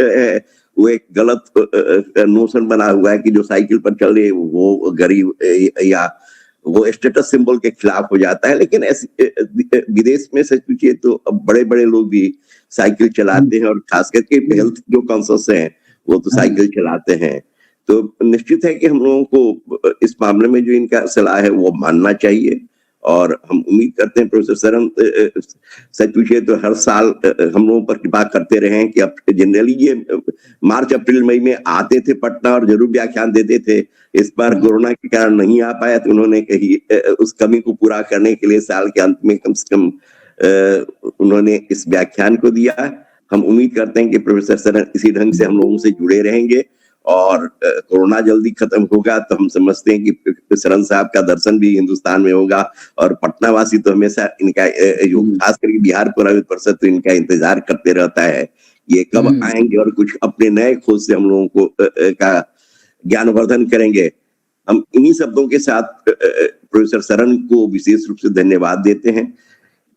वो एक गलत नोशन बना हुआ है कि जो साइकिल पर चल रहे वो गरीब या वो स्टेटस सिंबल के खिलाफ हो जाता है। लेकिन ऐसे विदेश में सच पूछिए तो बड़े बड़े लोग भी साइकिल चलाते हैं, और खास करके हेल्थ जो कॉन्शियस हैं वो तो साइकिल चलाते हैं। तो निश्चित है कि हम लोगों को इस मामले में जो इनका सलाह है वो मानना चाहिए, और हम उम्मीद करते हैं प्रोफेसर सरन सच पूछिए तो हर साल हम लोगों पर कृपा करते रहे कि अब जनरली ये मार्च अप्रैल मई में आते थे पटना और जरूर व्याख्यान देते थे। इस बार कोरोना के कारण नहीं आ पाया, तो उन्होंने कही उस कमी को पूरा करने के लिए साल के अंत में कम से कम उन्होंने इस व्याख्यान को दिया। हम उम्मीद करते हैं कि प्रोफेसर सरन इसी ढंग से हम लोगों से जुड़े रहेंगे और कोरोना जल्दी खत्म होगा तो हम समझते हैं कि सरन साहब का दर्शन भी हिंदुस्तान में होगा। और पटना वासी तो हमेशा इनका जो खास करके बिहार पुराविद परिषद तो इनका इंतजार करते रहता है, ये कब आएंगे और कुछ अपने नए खोज से हम लोगों को का ज्ञानवर्धन करेंगे। हम इन्हीं शब्दों के साथ प्रोफेसर सरन को विशेष रूप से धन्यवाद देते हैं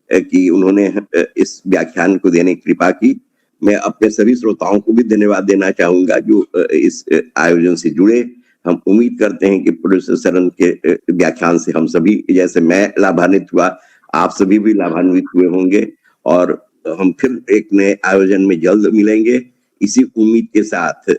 कि उन्होंने इस व्याख्यान को देने की कृपा की। मैं अपने सभी श्रोताओं को भी धन्यवाद देना चाहूंगा जो इस आयोजन से जुड़े। हम उम्मीद करते हैं कि प्रोफेसर सरन के व्याख्यान से हम सभी, जैसे मैं लाभान्वित हुआ, आप सभी भी लाभान्वित हुए होंगे और हम फिर एक नए आयोजन में जल्द मिलेंगे। इसी उम्मीद के साथ